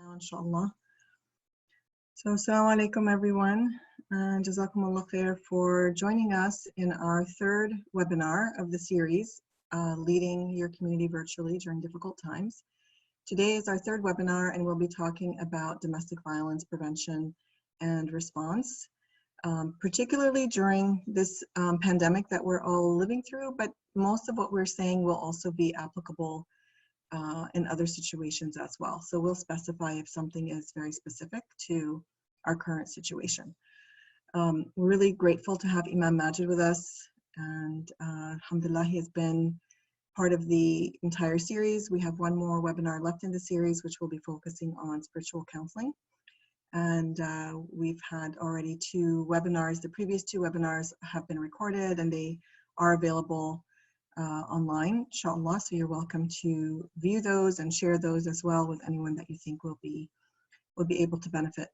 now, inshallah. So, assalamu alaikum, everyone. Jazakumullah khair for joining us in our third webinar of the series, Leading Your Community Virtually During Difficult Times. Today is our third webinar, and we'll be talking about domestic violence prevention and response, particularly during this pandemic that we're all living through, but most of what we're saying will also be applicable in other situations as well. So we'll specify if something is very specific to our current situation. We're really grateful to have Imam Majid with us, and alhamdulillah, he has been part of the entire series. We have one more webinar left in the series, which will be focusing on spiritual counseling. And we've had already 2 webinars. The previous 2 webinars have been recorded and they are available online, inshallah. So you're welcome to view those and share those as well with anyone that you think will be able to benefit.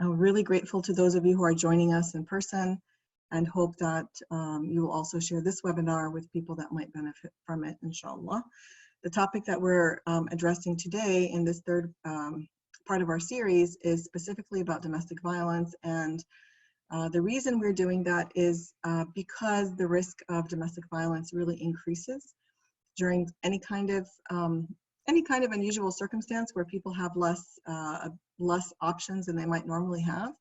I'm really grateful to those of you who are joining us in person, and hope that you will also share this webinar with people that might benefit from it, inshallah. The topic that we're addressing today in this third part of our series is specifically about domestic violence, and the reason we're doing that is because the risk of domestic violence really increases during any kind of unusual circumstance where people have less options than they might normally have,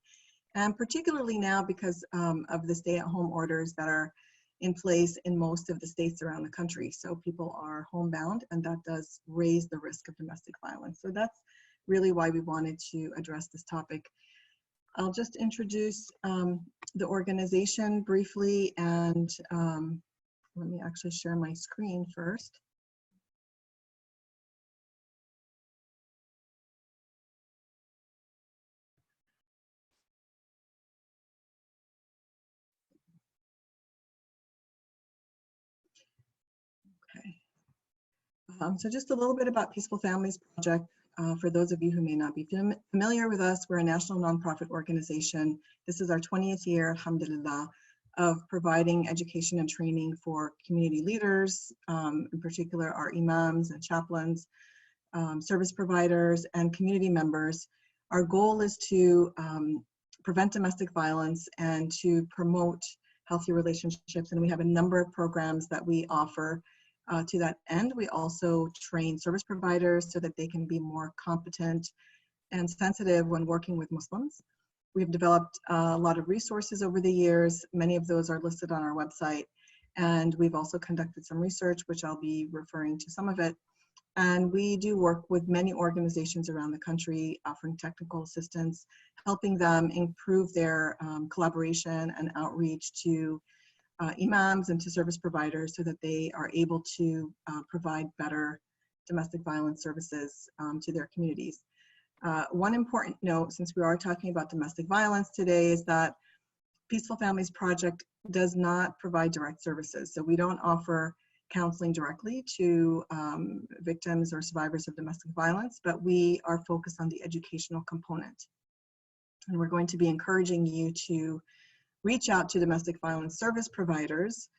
and particularly now because of the stay-at-home orders that are in place in most of the states around the country. So people are homebound, and that does raise the risk of domestic violence. So that's really why we wanted to address this topic. I'll just introduce the organization briefly, and let me actually share my screen first. Okay. So just a little bit about Peaceful Families Project. For those of you who may not be familiar with us, we're a national nonprofit organization. This is our 20th year, alhamdulillah, of providing education and training for community leaders, in particular our imams and chaplains, service providers, and community members. Our goal is to prevent domestic violence and to promote healthy relationships, and we have a number of programs that we offer to that end. We also train service providers so that they can be more competent and sensitive when working with Muslims. We've developed a lot of resources over the years. Many of those are listed on our website. And we've also conducted some research, which I'll be referring to some of it. And we do work with many organizations around the country, offering technical assistance, helping them improve their collaboration and outreach to imams and to service providers so that they are able to provide better domestic violence services to their communities. One important note, since we are talking about domestic violence today, is that Peaceful Families Project does not provide direct services. So we don't offer counseling directly to victims or survivors of domestic violence, but we are focused on the educational component. And we're going to be encouraging you to reach out to domestic violence service providers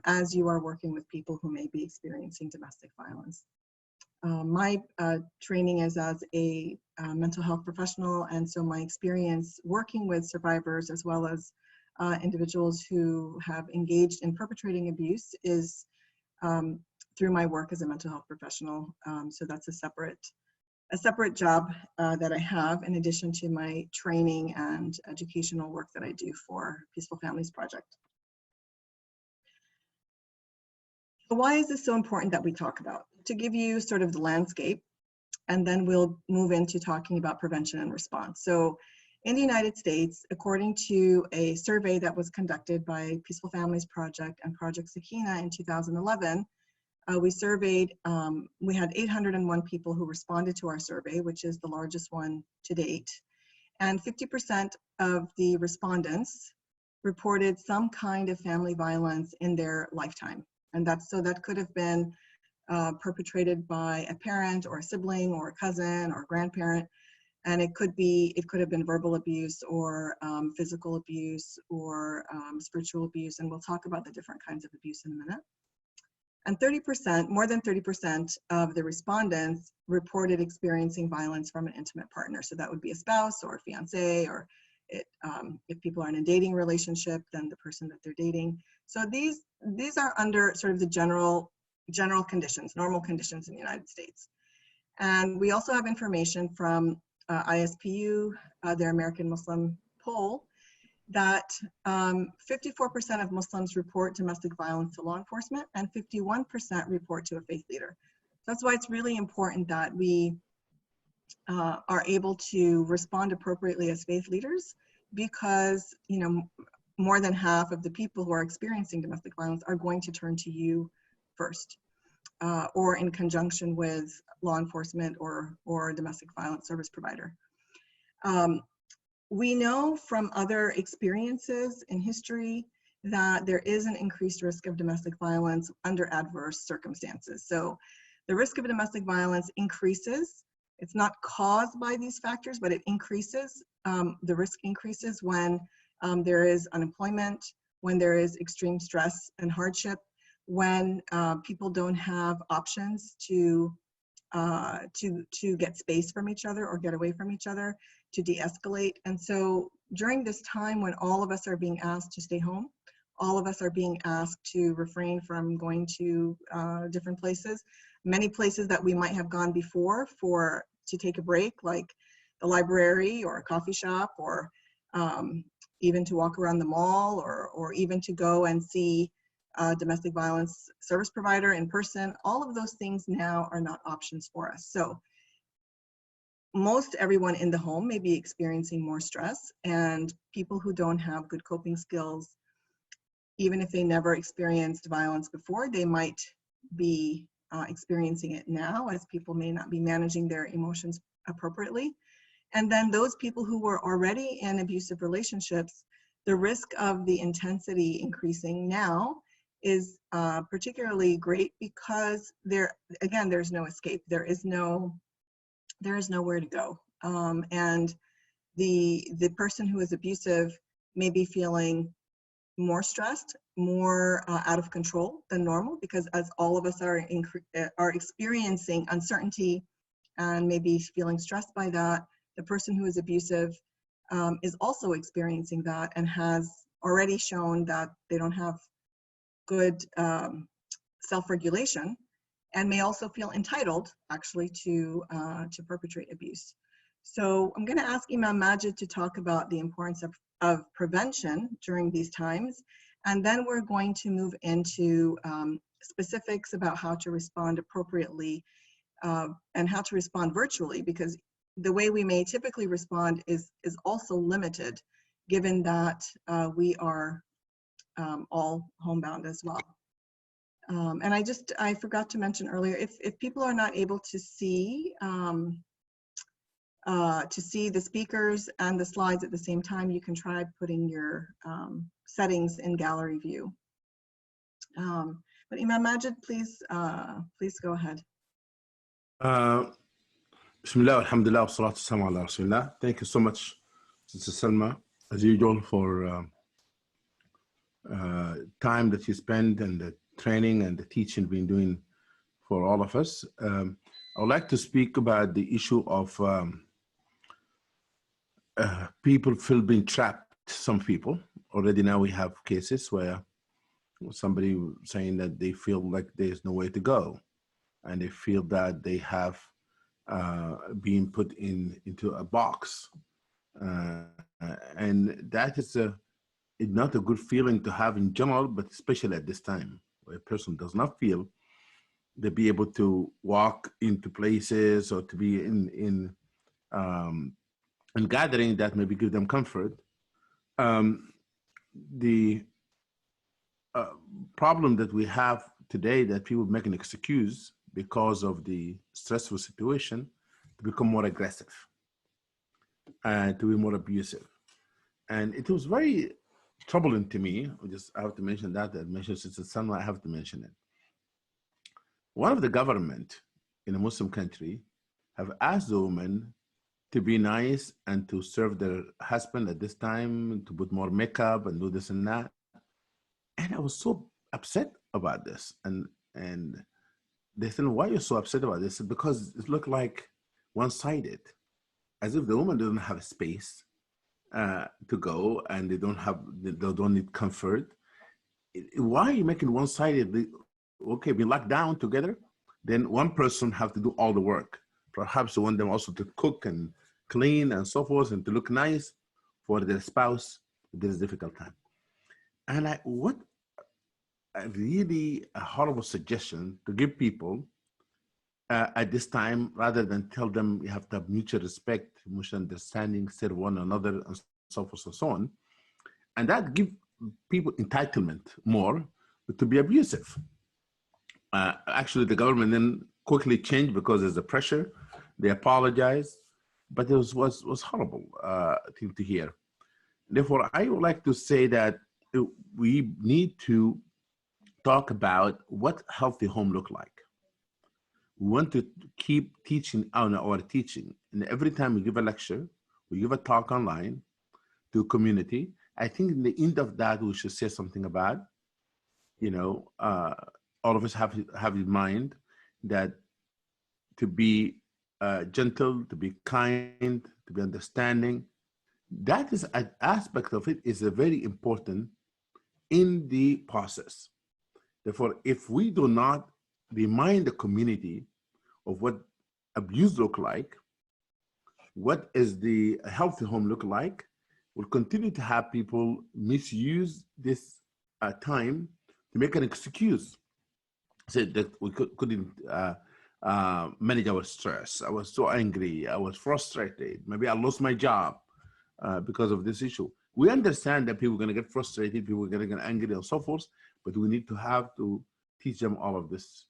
as you are working with people who may be experiencing domestic violence. My training is as a mental health professional, and so my experience working with survivors as well as individuals who have engaged in perpetrating abuse is through my work as a mental health professional. So that's a separate job that I have in addition to my training and educational work that I do for Peaceful Families Project. So why is this so important that we talk about? To give you sort of the landscape, and then we'll move into talking about prevention and response. So in the United States, according to a survey that was conducted by Peaceful Families Project and Project Sakina in 2011, we surveyed, we had 801 people who responded to our survey, which is the largest one to date. And 50% of the respondents reported some kind of family violence in their lifetime. And that could have been perpetrated by a parent or a sibling or a cousin or a grandparent. And it could have been verbal abuse or physical abuse or spiritual abuse. And we'll talk about the different kinds of abuse in a minute. And 30%, more than 30% of the respondents reported experiencing violence from an intimate partner. So that would be a spouse or a fiance, or if people are in a dating relationship, then the person that they're dating. So these are under sort of the general conditions, normal conditions in the United States. And we also have information from ISPU, their American Muslim poll, that 54% of Muslims report domestic violence to law enforcement and 51% report to a faith leader. That's why it's really important that we are able to respond appropriately as faith leaders, because more than half of the people who are experiencing domestic violence are going to turn to you first, or in conjunction with law enforcement or a domestic violence service provider. We know from other experiences in history that there is an increased risk of domestic violence under adverse circumstances. So the risk of domestic violence increases. It's not caused by these factors, but it increases. The risk increases when there is unemployment, when there is extreme stress and hardship, when people don't have options to get space from each other or get away from each other, to de-escalate. And so during this time when all of us are being asked to stay home, all of us are being asked to refrain from going to different places, many places that we might have gone before to take a break, like the library or a coffee shop, or even to walk around the mall, or even to go and see domestic violence service provider in person. All of those things now are not options for us. So most everyone in the home may be experiencing more stress, and people who don't have good coping skills, even if they never experienced violence before, they might be experiencing it now, as people may not be managing their emotions appropriately. And then those people who were already in abusive relationships, the risk of the intensity increasing now is particularly great, because there's no escape. There is nowhere to go. And the person who is abusive may be feeling more stressed, more out of control than normal, because as all of us are experiencing uncertainty and maybe feeling stressed by that, the person who is abusive is also experiencing that and has already shown that they don't have good self-regulation, and may also feel entitled actually to perpetrate abuse. So I'm going to ask Imam Majid to talk about the importance of prevention during these times, and then we're going to move into specifics about how to respond appropriately and how to respond virtually, because the way we may typically respond is also limited, given that we are all homebound as well. And I forgot to mention earlier, if people are not able to see the speakers and the slides at the same time, you can try putting your settings in gallery view. But Imam Majid, please go ahead. Bismillah, alhamdulillah, wa salatu wassalamu ala rasulillah. Thank you so much, Sister Salma, as usual, for time that you spend and the training and the teaching we've been doing for all of us. I would like to speak about the issue of people feel being trapped. Some people already now we have cases where somebody saying that they feel like there's no way to go, and they feel that they have been put into a box, and that is not a good feeling to have in general, but especially at this time where a person does not feel they be able to walk into places or to be in gathering that maybe give them comfort. The problem that we have today, that people make an excuse because of the stressful situation to become more aggressive and to be more abusive. And it was very troubling to me. I have to mention that. I mentioned Sister Salma, I have to mention it. One of the government in a Muslim country have asked the women to be nice and to serve their husband at this time, to put more makeup and do this and that. And I was so upset about this. And and they said, "Why are you so upset about this?" Because it looked like one-sided, as if the woman doesn't have a space to go, and they don't need comfort. Why are you making one-sided? Okay, be locked down together, then one person have to do all the work. Perhaps you want them also to cook and clean and so forth, and to look nice for their spouse at this difficult time. And what a really a horrible suggestion to give people at this time, rather than tell them you have to have mutual respect, mutual understanding, serve one another, and so forth and so on. And that give people entitlement more to be abusive. Actually, the government then quickly changed because there's a pressure. They apologized, but it was horrible thing to hear. Therefore, I would like to say that we need to talk about what healthy home look like. We want to keep teaching on our teaching, and every time we give a lecture, we give a talk online to community. I think in the end of that, we should say something about, all of us have in mind that to be gentle, to be kind, to be understanding. That is an aspect of it is a very important in the process. Therefore, if we do not remind the community of what abuse look like, what is the healthy home look like, we'll continue to have people misuse this time to make an excuse. Said that we couldn't manage our stress. I was so angry. I was frustrated. Maybe I lost my job because of this issue. We understand that people are going to get frustrated, people are going to get angry and so forth, but we need to have to teach them all of these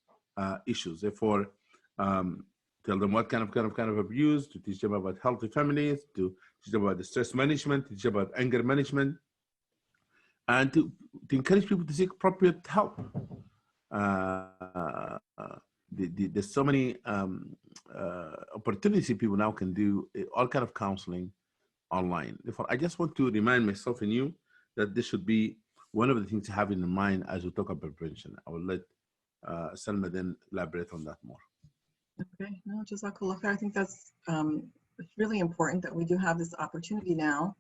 issues. Therefore, tell them what kind of abuse, to teach them about healthy families, to teach them about the stress management, to teach them about anger management, and to encourage people to seek appropriate help. There's so many opportunities people now can do all kind of counseling online. Therefore, I just want to remind myself and you that this should be one of the things to have in mind as we talk about prevention. I will let Salma then elaborate on that more. Okay, no, Jazakallah khair. I think that's it's really important that we do have this opportunity now.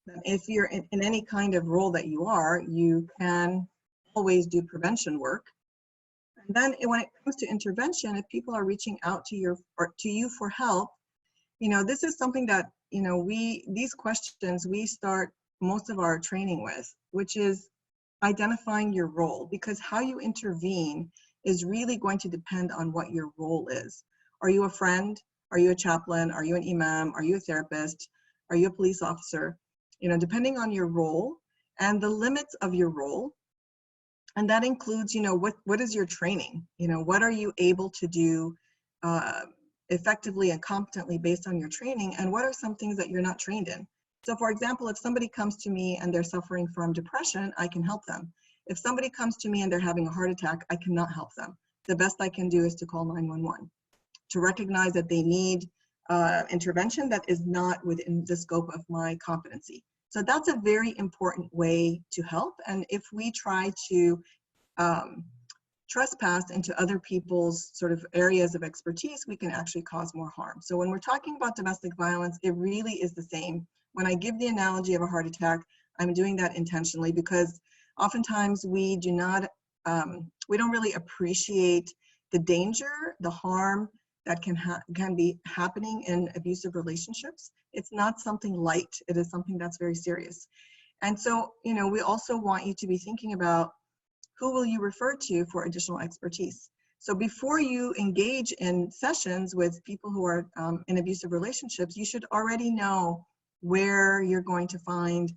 That if you're in any kind of role that you are, you can always do prevention work. And then when it comes to intervention, if people are reaching out to you for help, this is something that these questions we start most of our training with, which is identifying your role, because how you intervene is really going to depend on what your role is. Are you a friend? Are you a chaplain? Are you an imam? Are you a therapist? Are you a police officer? Depending on your role and the limits of your role. And that includes, what is your training? What are you able to do effectively and competently based on your training? And what are some things that you're not trained in? So for example, if somebody comes to me and they're suffering from depression, I can help them. If somebody comes to me and they're having a heart attack, I cannot help them. The best I can do is to call 911, to recognize that they need intervention that is not within the scope of my competency. So that's a very important way to help. And if we try to trespass into other people's sort of areas of expertise, we can actually cause more harm. So when we're talking about domestic violence, it really is the same. When I give the analogy of a heart attack, I'm doing that intentionally because oftentimes we do not, we don't really appreciate the danger, the harm that can be happening in abusive relationships. It's not something light. It is something that's very serious. And so, we also want you to be thinking about who will you refer to for additional expertise. So before you engage in sessions with people who are in abusive relationships, you should already know where you're going to find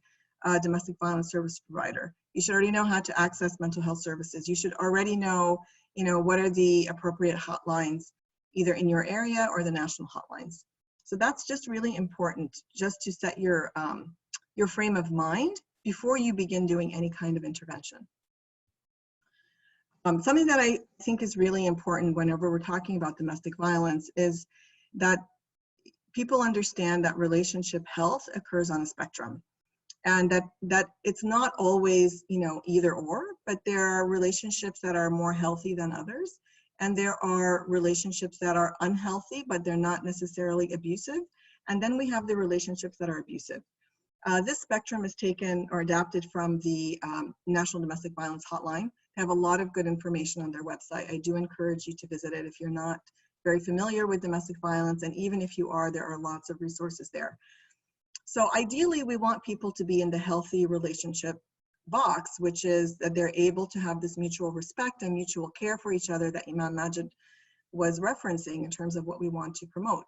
a domestic violence service provider. You should already know how to access mental health services. You should already know, what are the appropriate hotlines, either in your area or the national hotlines. So that's just really important, just to set your frame of mind before you begin doing any kind of intervention. Something that I think is really important whenever we're talking about domestic violence is that people understand that relationship health occurs on a spectrum. and that it's not always, you know, either or, but there are relationships that are more healthy than others, and there are relationships that are unhealthy, but they're not necessarily abusive. And then we have the relationships that are abusive. This spectrum is taken or adapted from the National Domestic Violence Hotline. They have a lot of good information on their website. I do encourage you to visit it if you're not very familiar with domestic violence, and even if you are, there are lots of resources there. So ideally, we want people to be in the healthy relationship box, which is that they're able to have this mutual respect and mutual care for each other that Imam Majid was referencing in terms of what we want to promote.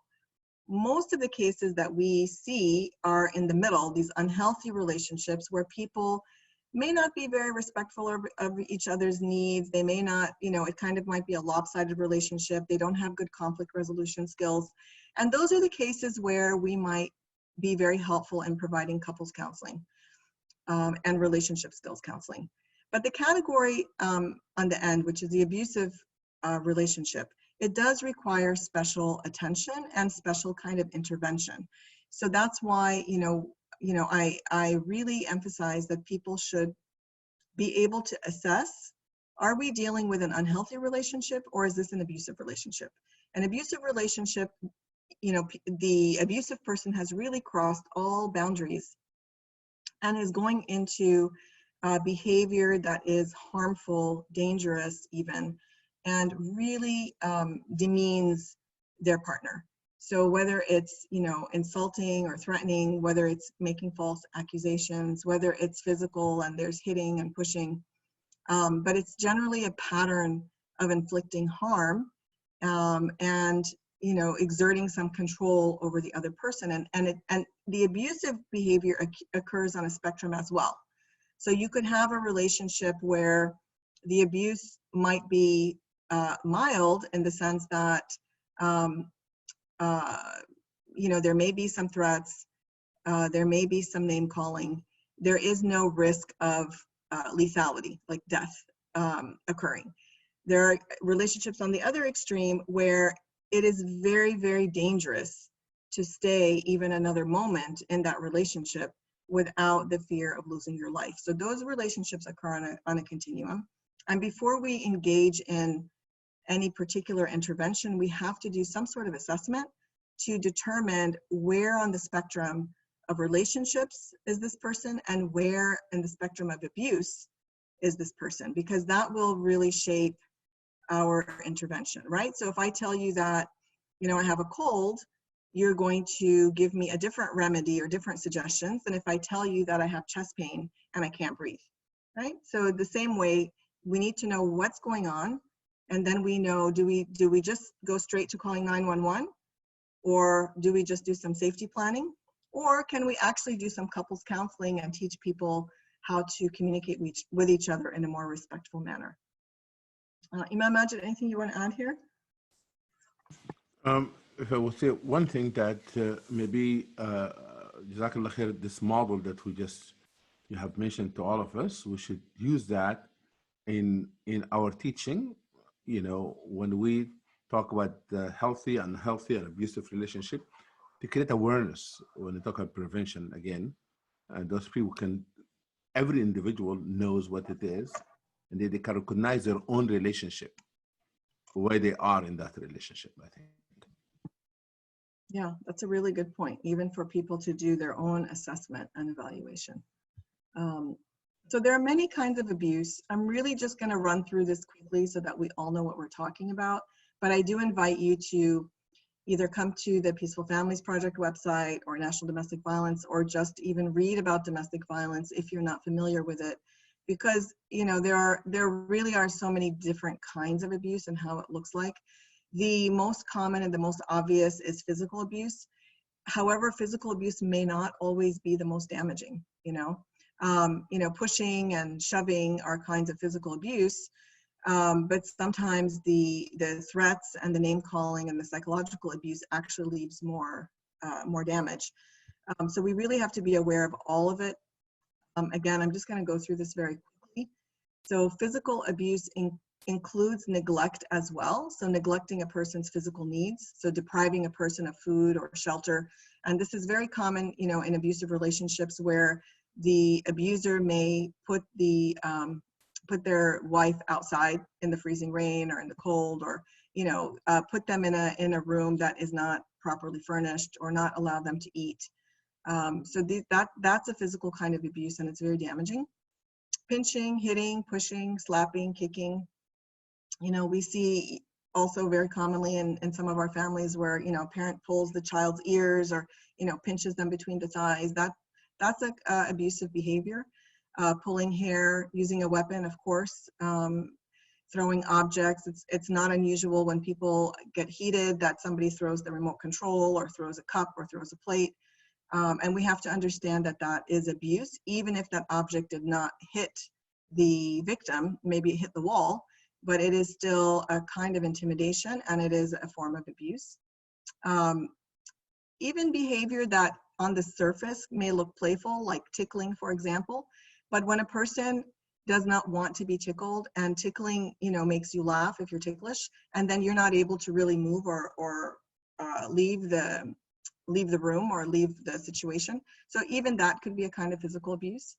Most of the cases that we see are in the middle, these unhealthy relationships where people may not be very respectful of each other's needs. They may not, you know, it kind of might be a lopsided relationship. They don't have good conflict resolution skills. And those are the cases where we might be very helpful in providing couples counseling and relationship skills counseling. But the category on the end, which is the abusive relationship, it does require special attention and special kind of intervention. So that's why, I really emphasize that people should be able to assess, are we dealing with an unhealthy relationship or is this an abusive relationship? An abusive relationship, you know, the abusive person has really crossed all boundaries and is going into behavior that is harmful, dangerous even, and really demeans their partner. So whether it's, you know, insulting or threatening, whether it's making false accusations, whether it's physical and there's hitting and pushing, but it's generally a pattern of inflicting harm and, you know, exerting some control over the other person. And the abusive behavior occurs on a spectrum as well. So you could have a relationship where the abuse might be mild in the sense that, you know, there may be some threats, there may be some name calling. There is no risk of lethality, like death occurring. There are relationships on the other extreme where it is very, very dangerous to stay even another moment in that relationship without the fear of losing your life. So those relationships occur on a continuum. And before we engage in any particular intervention, we have to do some sort of assessment to determine where on the spectrum of relationships is this person and where in the spectrum of abuse is this person, because that will really shape our intervention, right? So if I tell you that, you know, I have a cold, you're going to give me a different remedy or different suggestions than if I tell you that I have chest pain and I can't breathe, right? So the same way, we need to know what's going on, and then we know, do we just go straight to calling 911, or do we just do some safety planning, or can we actually do some couples counseling and teach people how to communicate with each other in a more respectful manner? Imam Majid, anything you want to add here? If I would say one thing that maybe, Jazakallah khair, this model that you have mentioned to all of us, we should use that in our teaching. You know, when we talk about the healthy, unhealthy, and abusive relationship, to create awareness when we talk about prevention again, and those people can, every individual knows what it is, and they can recognize their own relationship, where they are in that relationship, I think. Yeah, that's a really good point, even for people to do their own assessment and evaluation. So there are many kinds of abuse. I'm really just going to run through this quickly so that we all know what we're talking about. But I do invite you to either come to the Peaceful Families Project website or National Domestic Violence, or just even read about domestic violence if you're not familiar with it. Because, you know, there really are so many different kinds of abuse and how it looks like. The most common and the most obvious is physical abuse. However, physical abuse may not always be the most damaging, you know. Pushing and shoving are kinds of physical abuse, but sometimes the threats and the name calling and the psychological abuse actually leaves more damage. So we really have to be aware of all of it. Again, I'm just going to go through this very quickly. So physical abuse includes neglect as well. So neglecting a person's physical needs, so depriving a person of food or shelter. And this is very common, you know, in abusive relationships where the abuser may put their wife outside in the freezing rain or in the cold, or put them in a room that is not properly furnished, or not allow them to eat. So that's a physical kind of abuse, and it's very damaging. Pinching, hitting, pushing, slapping, kicking. We see also very commonly in some of our families where, a parent pulls the child's ears, or, pinches them between the thighs. That's abusive behavior. Pulling hair, using a weapon, of course, throwing objects. It's not unusual when people get heated that somebody throws the remote control, or throws a cup, or throws a plate. And we have to understand that that is abuse, even if that object did not hit the victim. Maybe it hit the wall, but it is still a kind of intimidation, and it is a form of abuse. Even behavior that on the surface may look playful, like tickling, for example, but when a person does not want to be tickled, and tickling, makes you laugh if you're ticklish, and then you're not able to really move or leave the room, or leave the situation. So even that could be a kind of physical abuse.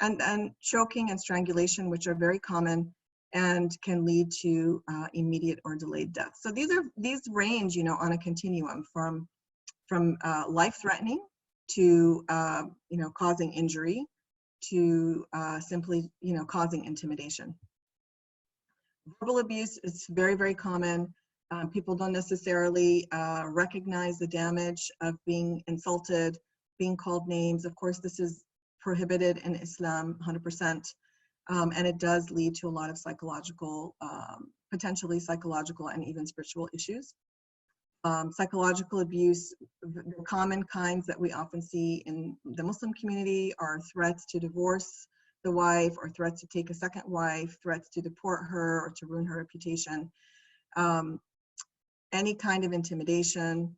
And choking and strangulation, which are very common and can lead to immediate or delayed death. So these range, on a continuum from life-threatening to causing injury, to simply causing intimidation. Verbal abuse is very, very common. People don't necessarily recognize the damage of being insulted, being called names. Of course, this is prohibited in Islam 100%, and it does lead to a lot of psychological, potentially psychological and even spiritual issues. Psychological abuse, the common kinds that we often see in the Muslim community are threats to divorce the wife, or threats to take a second wife, threats to deport her or to ruin her reputation. Any kind of intimidation,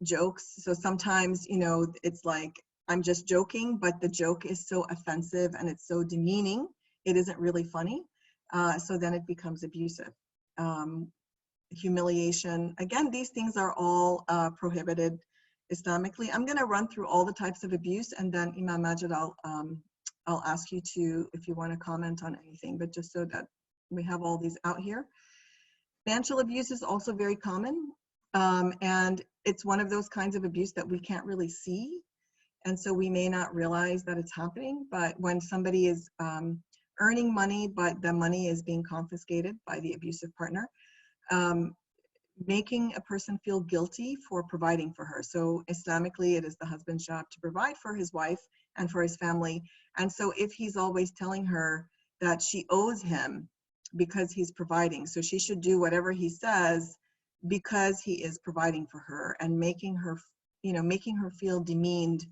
jokes. So sometimes, it's like, I'm just joking, but the joke is so offensive and it's so demeaning, it isn't really funny. So then it becomes abusive. Humiliation. Again, these things are all prohibited Islamically. I'm going to run through all the types of abuse, and then Imam Majid, I'll ask you to, if you want to comment on anything, but just so that we have all these out here. Financial abuse is also very common, and it's one of those kinds of abuse that we can't really see, and so we may not realize that it's happening. But when somebody is earning money, but the money is being confiscated by the abusive partner, making a person feel guilty for providing for her. So Islamically, it is the husband's job to provide for his wife and for his family. And so if he's always telling her that she owes him because he's providing, so she should do whatever he says because he is providing for her, and making her feel demeaned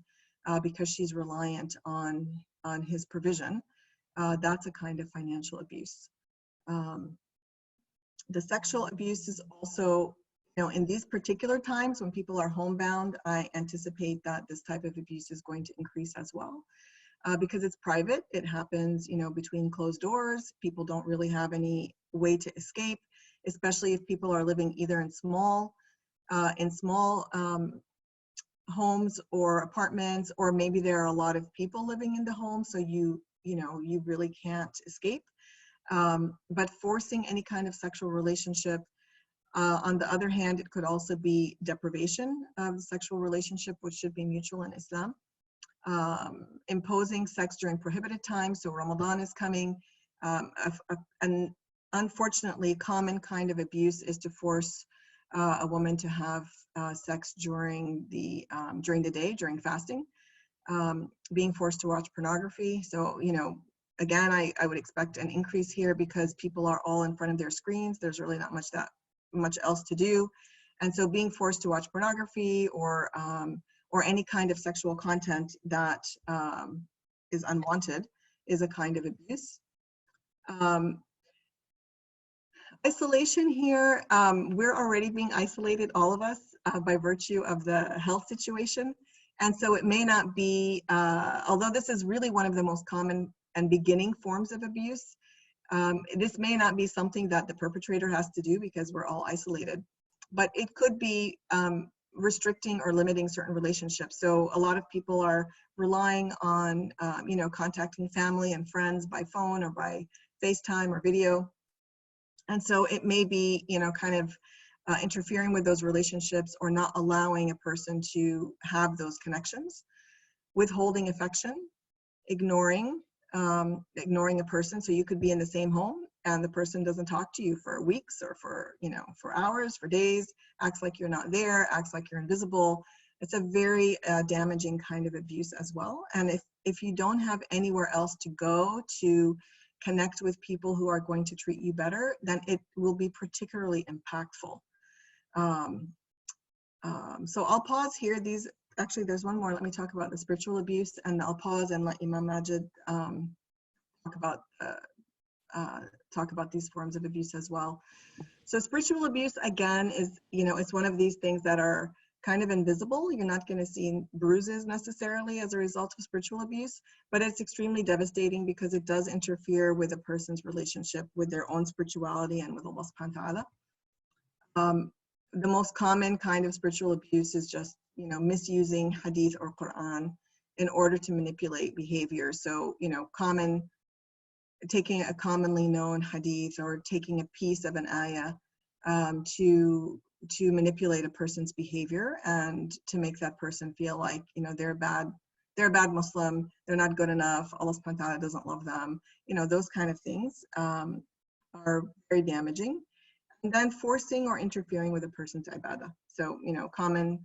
because she's reliant on his provision, that's a kind of financial abuse. The sexual abuse is also, in these particular times when people are homebound, I anticipate that this type of abuse is going to increase as well. Because it's private, it happens, between closed doors. People don't really have any way to escape, especially if people are living either in small homes or apartments, or maybe there are a lot of people living in the home, so you really can't escape. But forcing any kind of sexual relationship, on the other hand, it could also be deprivation of the sexual relationship, which should be mutual in Islam. Imposing sex during prohibited times, so Ramadan is coming. An unfortunately common kind of abuse is to force a woman to have sex during the day, during fasting. Being forced to watch pornography. So, again, I would expect an increase here because people are all in front of their screens. There's really not much else to do. And so being forced to watch pornography or any kind of sexual content that is unwanted is a kind of abuse. Isolation here, we're already being isolated, all of us, by virtue of the health situation. And so it may not be, although this is really one of the most common and beginning forms of abuse, this may not be something that the perpetrator has to do because we're all isolated, but it could be restricting or limiting certain relationships. So a lot of people are relying on, contacting family and friends by phone or by FaceTime or video. And so it may be, kind of interfering with those relationships or not allowing a person to have those connections, withholding affection, ignoring a person. So you could be in the same home and the person doesn't talk to you for weeks or for hours, for days, acts like you're not there, acts like you're invisible. It's a very damaging kind of abuse as well. And if you don't have anywhere else to go to connect with people who are going to treat you better, then it will be particularly impactful. So I'll pause here. Actually, there's one more. Let me talk about the spiritual abuse, and I'll pause and let Imam Majid talk about these forms of abuse as well. So spiritual abuse, again, is, it's one of these things that are kind of invisible. You're not going to see bruises necessarily as a result of spiritual abuse, but it's extremely devastating because it does interfere with a person's relationship with their own spirituality and with Allah subhanahu wa ta'ala. The most common kind of spiritual abuse is just, misusing hadith or Quran in order to manipulate behavior. So, taking a commonly known hadith or taking a piece of an ayah to manipulate a person's behavior and to make that person feel like, they're a bad Muslim, they're not good enough, Allah subhanahu wa ta'ala doesn't love them. Those kind of things are very damaging. And then forcing or interfering with a person's ibadah. So, common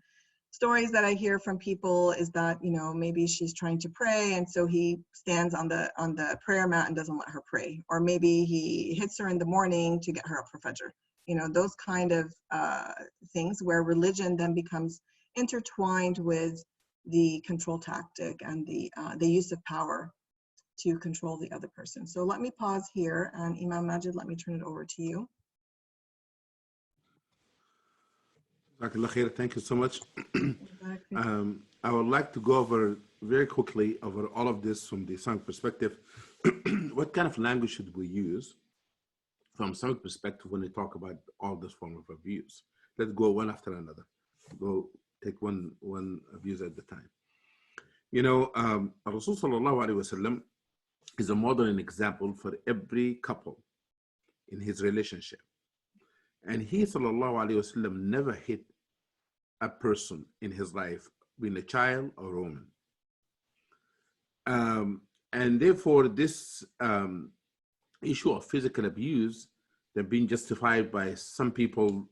stories that I hear from people is that, maybe she's trying to pray and so he stands on the prayer mat and doesn't let her pray. Or maybe he hits her in the morning to get her up for Fajr. Those kind of things where religion then becomes intertwined with the control tactic and the use of power to control the other person. So let me pause here, and Imam Majid, let me turn it over to you. Thank you so much. I would like to go over very quickly over all of this from the Islamic perspective. What kind of language should we use from Islamic perspective when we talk about all this form of abuse? Let's go one after another. Go take one abuse at a time. Rasul sallallahu alaihi wasallam is a model and example for every couple in his relationship. And he, sallallahu alaihi wasallam, never hit a person in his life, being a child or a woman. And therefore, this issue of physical abuse that being justified by some people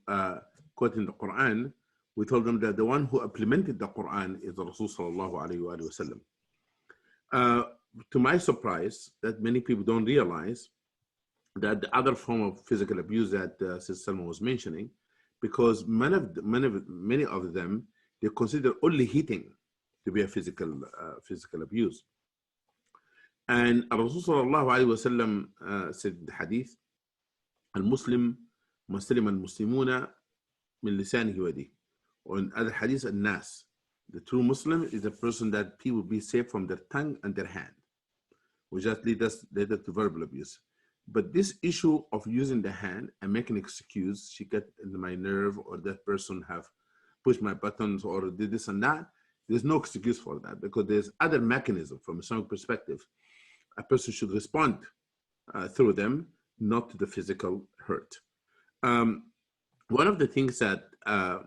quoting the Quran, we told them that the one who implemented the Quran is the Rasul sallallahu alaihi wasallam. To my surprise, that many people don't realize that the other form of physical abuse that Sister Salma was mentioning, because many of them, they consider only hitting to be a physical abuse. And Rasul sallallahu alaihi wasallam said in the hadith, "Al-Muslim Muslim al-Muslimuna min lisanihi wa yadihi." Or in other hadith, "Al-Nas." The true Muslim is a person that people be safe from their tongue and their hand, which just leads us to verbal abuse. But this issue of using the hand and making an excuse, she got into my nerve, or that person have pushed my buttons, or did this and that, there's no excuse for that, because there's other mechanism from a Islamic perspective. A person should respond through them, not to the physical hurt. One of the things that I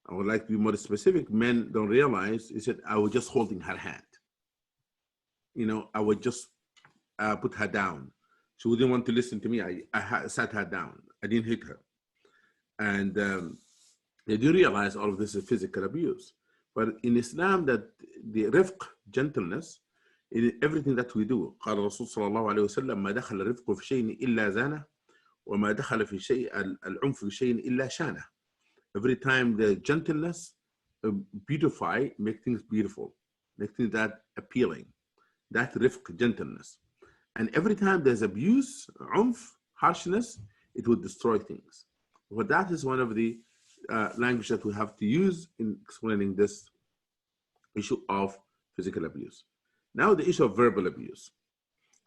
would like to be more specific, men don't realize, is that I was just holding her hand. I would just put her down. She wouldn't want to listen to me. I sat her down. I didn't hit her. And they do realize all of this is physical abuse. But in Islam, that the rifq, gentleness, in everything that we do. قال الرسول صلى الله عليه وسلم ما دخل الرفق في شيء إلا زانه وما دخل في شيء العنف في شيء إلا شانه. Every time the gentleness beautify, make things beautiful, make things that appealing. That rifq, gentleness. And every time there's abuse, harshness, it will destroy things. But that is one of the language that we have to use in explaining this issue of physical abuse. Now the issue of verbal abuse.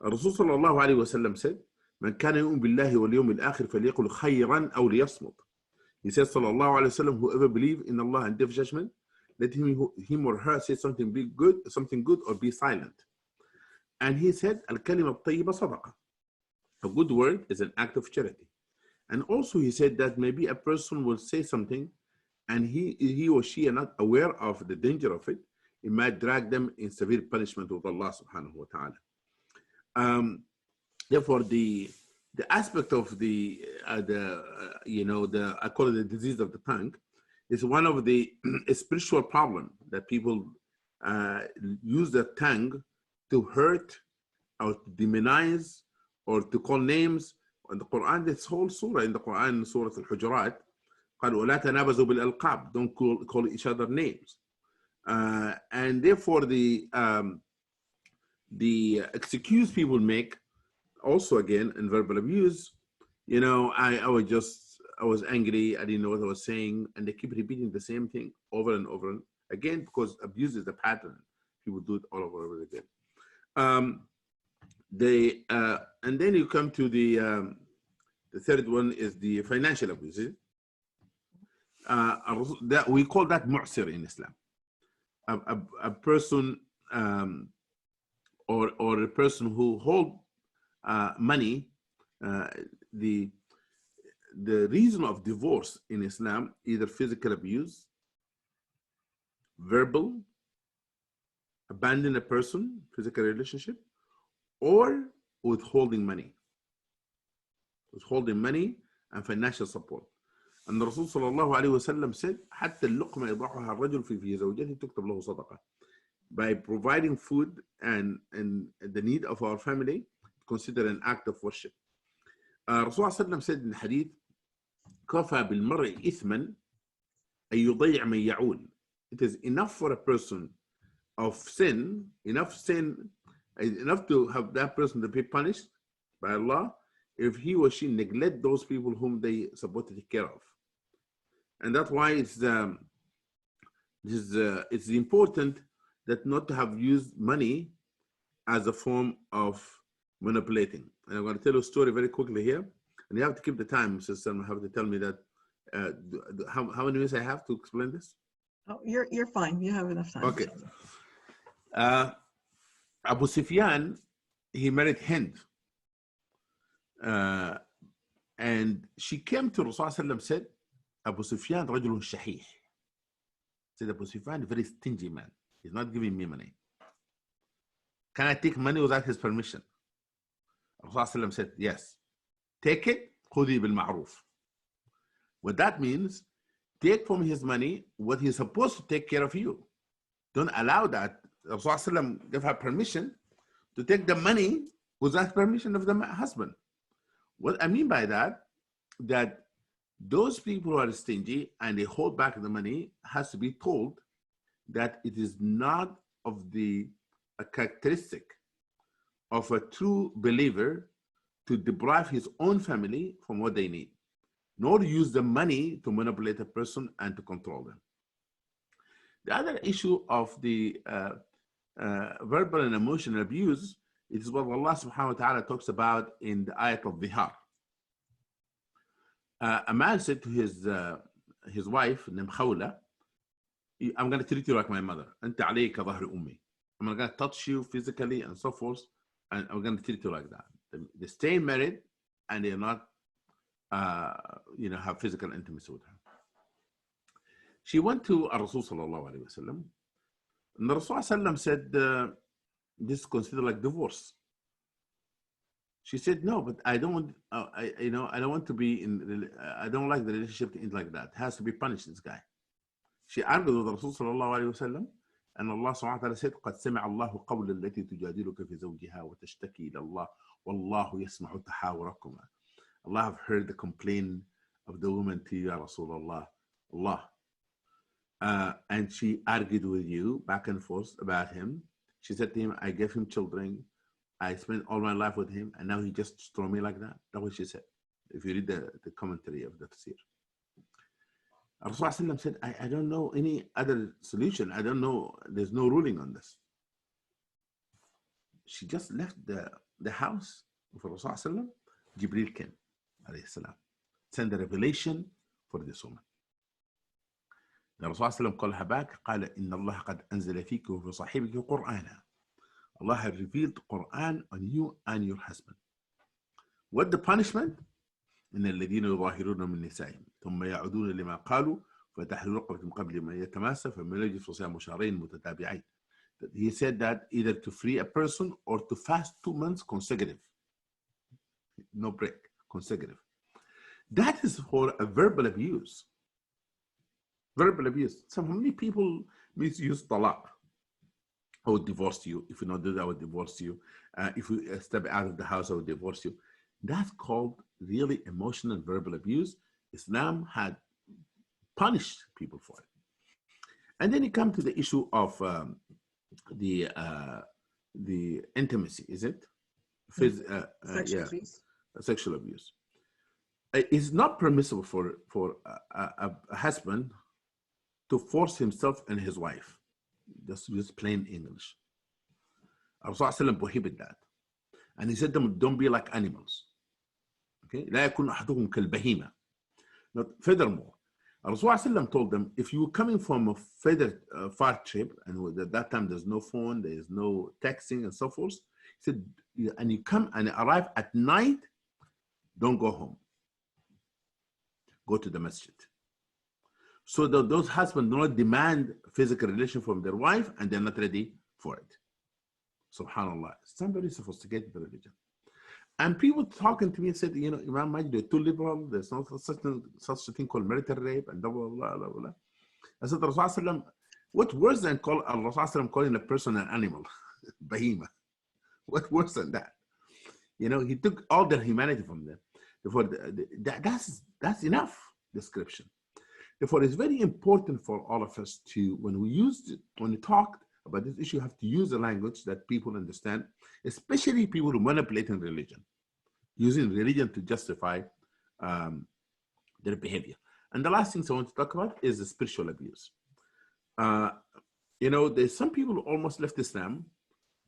Rasul sallallahu alayhi wa sallam said, "Man kana yu'min billahi wal yawmil akhir falyaqul khayran aw liyasmut." He said, sallallahu alayhi wa sallam, whoever believes in Allah and Day of Judgment, let him or her say something good or be silent. And he said, Al-kalima at-tayyiba sadaqa. A good word is an act of charity. And also he said that maybe a person will say something and he or she are not aware of the danger of it. It might drag them in severe punishment with Allah subhanahu wa ta'ala. Therefore, the aspect of the I call it the disease of the tongue is one of the spiritual problem that people use their tongue to hurt or to demonize or to call names. In the Quran, this whole surah in the Quran, Surah Al-Hujurat, قالوا لا تنابزوا بالألقاب, don't call each other names. And therefore the excuse people make also again in verbal abuse, I was angry, I didn't know what I was saying, and they keep repeating the same thing over and over again because abuse is the pattern. People do it all over again. And then you come to the third one is the financial abuse. That we call that mu'sir in Islam. A person or a person who hold money. The reason of divorce in Islam, either physical abuse, verbal, abandon a person, physical relationship, or withholding money and financial support. And the Rasul sallallahu alayhi wa sallam said, حتى اللقمة يضعها الرجل في زوجته تكتب له صدقة. By providing food and the need of our family, consider an act of worship. Rasul sallallahu alayhi wa sallam said in the hadith, كفى بالمرء إثما أن يضيع من يعول. It is enough for a person of sin, enough to have that person to be punished by Allah if he or she neglect those people whom they supposed to take care of. And that's why it's important that not to have used money as a form of manipulating. And I'm going to tell you a story very quickly here, and you have to keep the time, sister. You have to tell me that how many minutes I have to explain this. Oh, you're fine. You have enough time. Okay. Abu Sufyan, he married Hind, and she came to Rasulullah, said, Abu Sufyan رجل شحيح. Said Abu Sufyan, very stingy man. He's not giving me money. Can I take money without his permission? Rasulullah said, yes. Take it, خذي بالمعروف. What that means, take from his money what he's supposed to take care of you. Don't allow that. Rasulullah gave her permission to take the money without permission of the husband. What I mean by that those people who are stingy and they hold back the money has to be told that it is not of a characteristic of a true believer to deprive his own family from what they need, nor use the money to manipulate a person and to control them. The other issue of the verbal and emotional abuse is what Allah subhanahu wa ta'ala talks about in the ayat of Dhihar. A man said to his wife, named Khawla, I'm going to treat you like my mother. أنت علي كظهر أمي. I'm going to touch you physically and so forth, and I'm going to treat you like that. They stay married, and they're not, have physical intimacy with her. She went to Rasul sallallahu alaihi wasallam, and the Rasul sallam said, "This is considered like divorce." She said, "No, but I don't want. I don't want to be in. I don't like the relationship to end like that. It has to be punished. This guy." She argued with Rasul sallallahu alaihi wasallam, and Allah subhanahu wa taala said, "قد سمع الله قول التي تجادلك في زوجها وتشتكي إلى الله والله يسمع تحاوركما." Allah have heard the complaint of the woman to you, Ya Rasulullah. Allah. And she argued with you back and forth about him. She said to him, I gave him children. I spent all my life with him, and now he just throw me like that. That's what she said. If you read the commentary of the tafsir. Rasulullah said, I don't know any other solution. I don't know. There's no ruling on this. She just left the house of Rasulullah. Jibril came, alayhi salam, send a revelation for this woman. الرسول صلى الله عليه وسلم قالها back, قال إن الله قد أنزل فيك وفي صاحبك قرآنا. Allah had revealed the Quran on you and your husband. What the punishment? إن الذين يظاهرون من نسائهم ثم يعودون لما قالوا فتحرير رقبة من قبل ما يتماسى فمن يجد فصيام شهرين متتابعين. He said that either to free a person or to fast 2 months consecutive, no break, consecutive. That is for a verbal abuse. Verbal abuse. So many people misuse talaq. I would divorce you. If you not do that, I would divorce you. If you step out of the house, I would divorce you. That's called really emotional and verbal abuse. Islam had punished people for it. And then you come to the issue of the intimacy, is it? Sexual abuse. Sexual abuse. It's not permissible for a husband to force himself on his wife. Just use plain English. Rasulullah prohibited that. And he said to them, don't be like animals. Okay? لا يكون أحدكم كالبهيمة. Furthermore, Rasulullah told them, if you were coming from a further far trip, and at that time there's no phone, there's no texting and so forth, he said, and you come and arrive at night, don't go home. Go to the masjid. So that those husbands do not demand physical relation from their wife and they're not ready for it. Subhanallah. Somebody sophisticated the religion. And people talking to me said, you know, Imam Majid, you're too liberal. There's no such a thing called marital rape and blah, blah, blah, blah, blah. I said, Rasulullah, what worse than Rasulullah calling a person an animal? Bahima. What worse than that? You know, he took all their humanity from them. Therefore, that's enough description. Therefore, it's very important for all of us to, when we talk about this issue, have to use a language that people understand, especially people who manipulate in religion, using religion to justify their behavior. And the last thing I want to talk about is the spiritual abuse. You know, there's some people who almost left Islam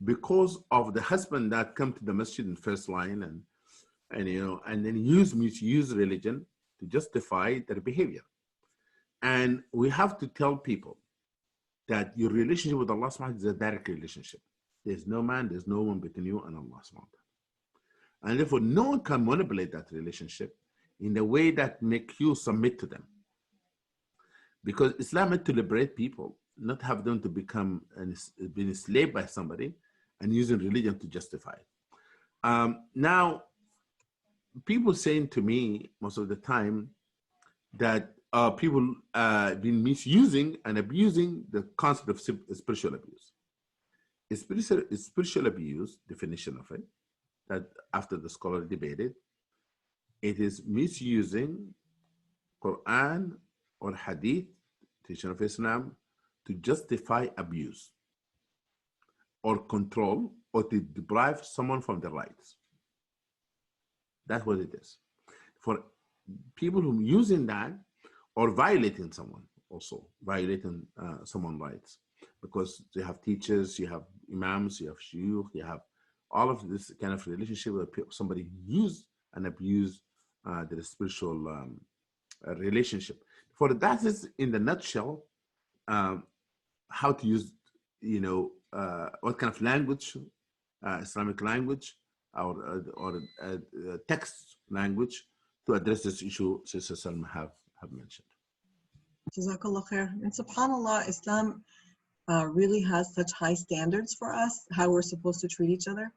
because of the husband that come to the masjid in first line and you know, and then misuse religion to justify their behavior. And we have to tell people that your relationship with Allah subhanahu wa ta'ala is a direct relationship. There's no man, there's no one between you and Allah subhanahu wa ta'ala. And therefore, no one can manipulate that relationship in a way that make you submit to them. Because Islam meant to liberate people, not have them to become being enslaved by somebody and using religion to justify it. Now, people saying to me most of the time that people been misusing and abusing the concept of spiritual abuse. Spiritual abuse, definition of it, that after the scholar debated, it is misusing Quran or Hadith, teaching of Islam, to justify abuse or control or to deprive someone from their rights. That's what it is. For people who are using that or violating someone, also violating someone's rights, because they have teachers, you have imams, you have shuyukh, you have all of this kind of relationship where somebody use and abuse their spiritual relationship. For that is in the nutshell how to use, you know, what kind of language, Islamic language or text language to address this issue Sister Salma have mentioned. Jazakallah khair. And subhanAllah, Islam really has such high standards for us, how we're supposed to treat each other.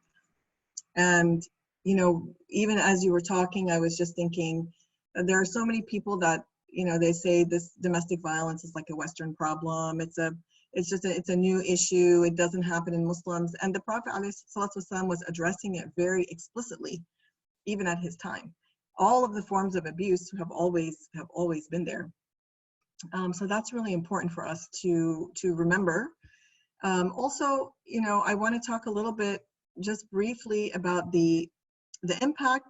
And, you know, even as you were talking, I was just thinking, there are so many people that, you know, they say this domestic violence is like a Western problem. It's a new issue. It doesn't happen in Muslims. And the Prophet ﷺ was addressing it very explicitly, even at his time. All of the forms of abuse have always been there. So that's really important for us to remember. Also, you know, I want to talk a little bit, just briefly, about the impact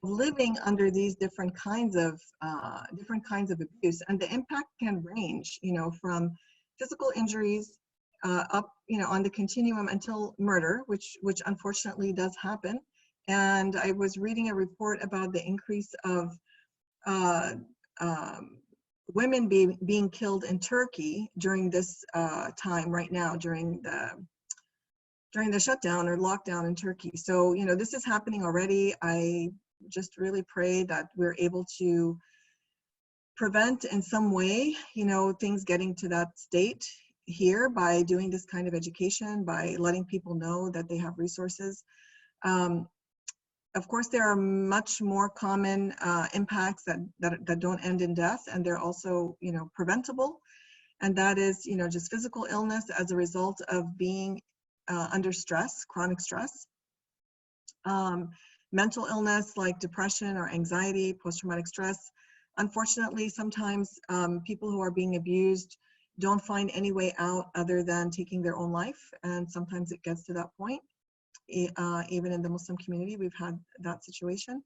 of living under these different kinds of abuse, and the impact can range, you know, from physical injuries up, you know, on the continuum until murder, which unfortunately does happen. And I was reading a report about the increase of women being killed in Turkey during this time right now, during the shutdown or lockdown in Turkey. So, you know, this is happening already. I just really pray that we're able to prevent in some way, you know, things getting to that state here by doing this kind of education, by letting people know that they have resources. Of course, there are much more common impacts that don't end in death, and they're also, you know, preventable. And that is, you know, just physical illness as a result of being under stress, chronic stress. Mental illness like depression or anxiety, post-traumatic stress. Unfortunately, sometimes people who are being abused don't find any way out other than taking their own life, and sometimes it gets to that point. Even in the Muslim community, we've had that situation.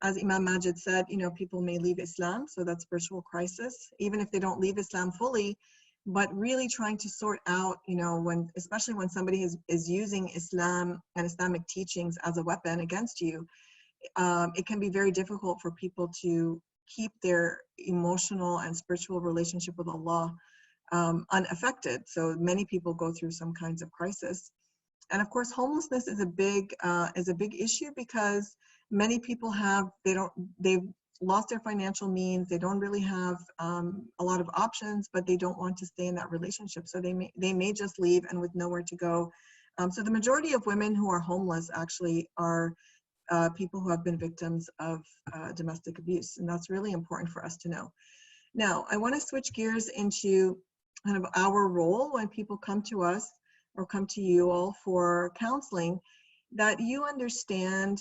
As Imam Majid said, you know, people may leave Islam, so that's spiritual crisis, even if they don't leave Islam fully, but really trying to sort out, you know, especially when somebody is using Islam and Islamic teachings as a weapon against you, it can be very difficult for people to keep their emotional and spiritual relationship with Allah unaffected. So many people go through some kinds of crisis. And of course, homelessness is a big issue because many people they've lost their financial means. They don't really have a lot of options, but they don't want to stay in that relationship. So they may just leave and with nowhere to go. So the majority of women who are homeless actually are people who have been victims of domestic abuse. And that's really important for us to know. Now, I want to switch gears into kind of our role when people come to us or come to you all for counseling, that you understand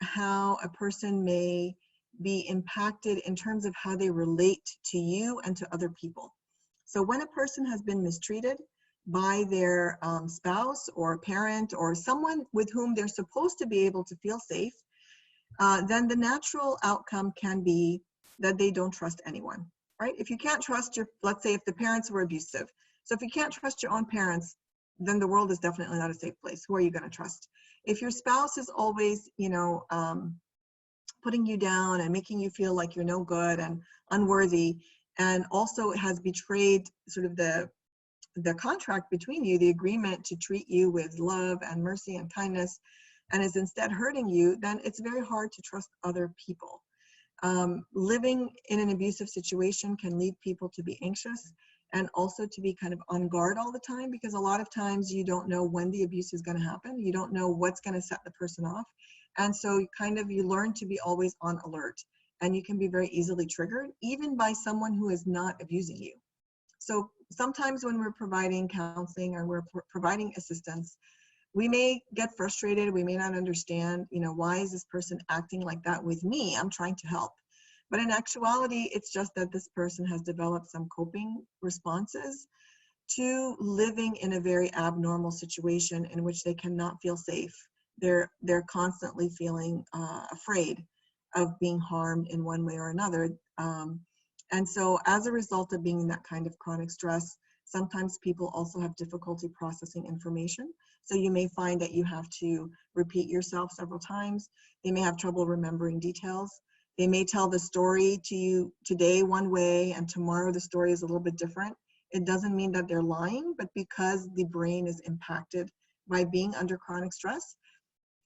how a person may be impacted in terms of how they relate to you and to other people. So when a person has been mistreated by their spouse or parent or someone with whom they're supposed to be able to feel safe, then the natural outcome can be that they don't trust anyone, right? If you can't trust let's say if the parents were abusive. So if you can't trust your own parents, then the world is definitely not a safe place. Who are you going to trust? If your spouse is always, you know, putting you down and making you feel like you're no good and unworthy, and also has betrayed sort of the contract between you, the agreement to treat you with love and mercy and kindness, and is instead hurting you, then it's very hard to trust other people. Living in an abusive situation can lead people to be anxious and also to be kind of on guard all the time, because a lot of times you don't know when the abuse is going to happen. You don't know what's going to set the person off. And so you learn to be always on alert, and you can be very easily triggered, even by someone who is not abusing you. So sometimes when we're providing counseling or we're providing assistance, we may get frustrated. We may not understand, you know, why is this person acting like that with me? I'm trying to help. But in actuality, it's just that this person has developed some coping responses to living in a very abnormal situation in which they cannot feel safe. They're constantly feeling afraid of being harmed in one way or another. And so as a result of being in that kind of chronic stress, sometimes people also have difficulty processing information. So you may find that you have to repeat yourself several times. They may have trouble remembering details. They may tell the story to you today one way and tomorrow the story is a little bit different. It doesn't mean that they're lying, but because the brain is impacted by being under chronic stress,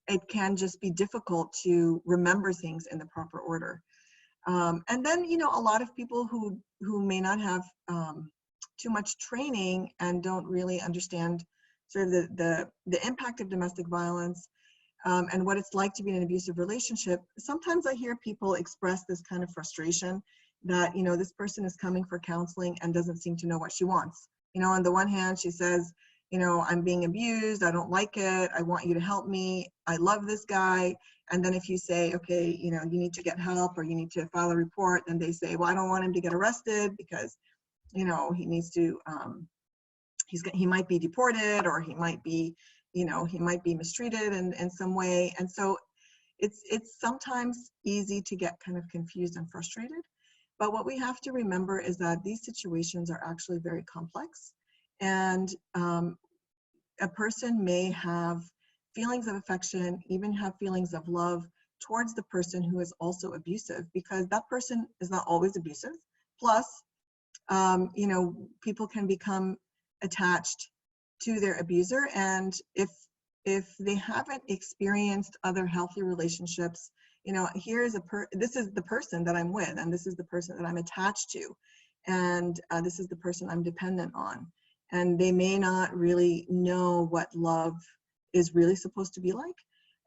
it can just be difficult to remember things in the proper order. And then, you know, a lot of people who may not have too much training and don't really understand sort of the impact of domestic violence and what it's like to be in an abusive relationship. Sometimes I hear people express this kind of frustration that, you know, this person is coming for counseling and doesn't seem to know what she wants. You know, on the one hand, she says, you know, I'm being abused, I don't like it, I want you to help me, I love this guy. And then if you say, okay, you know, you need to get help or you need to file a report, then they say, well, I don't want him to get arrested because, you know, he needs to, he might be deported, or he might be, you know, he might be mistreated in some way. And so it's sometimes easy to get kind of confused and frustrated. But what we have to remember is that these situations are actually very complex. And a person may have feelings of affection, even have feelings of love towards the person who is also abusive, because that person is not always abusive. Plus, you know, people can become attached to their abuser, and if they haven't experienced other healthy relationships, you know, this is the person that I'm with, and this is the person that I'm attached to, and this is the person I'm dependent on, and they may not really know what love is really supposed to be like,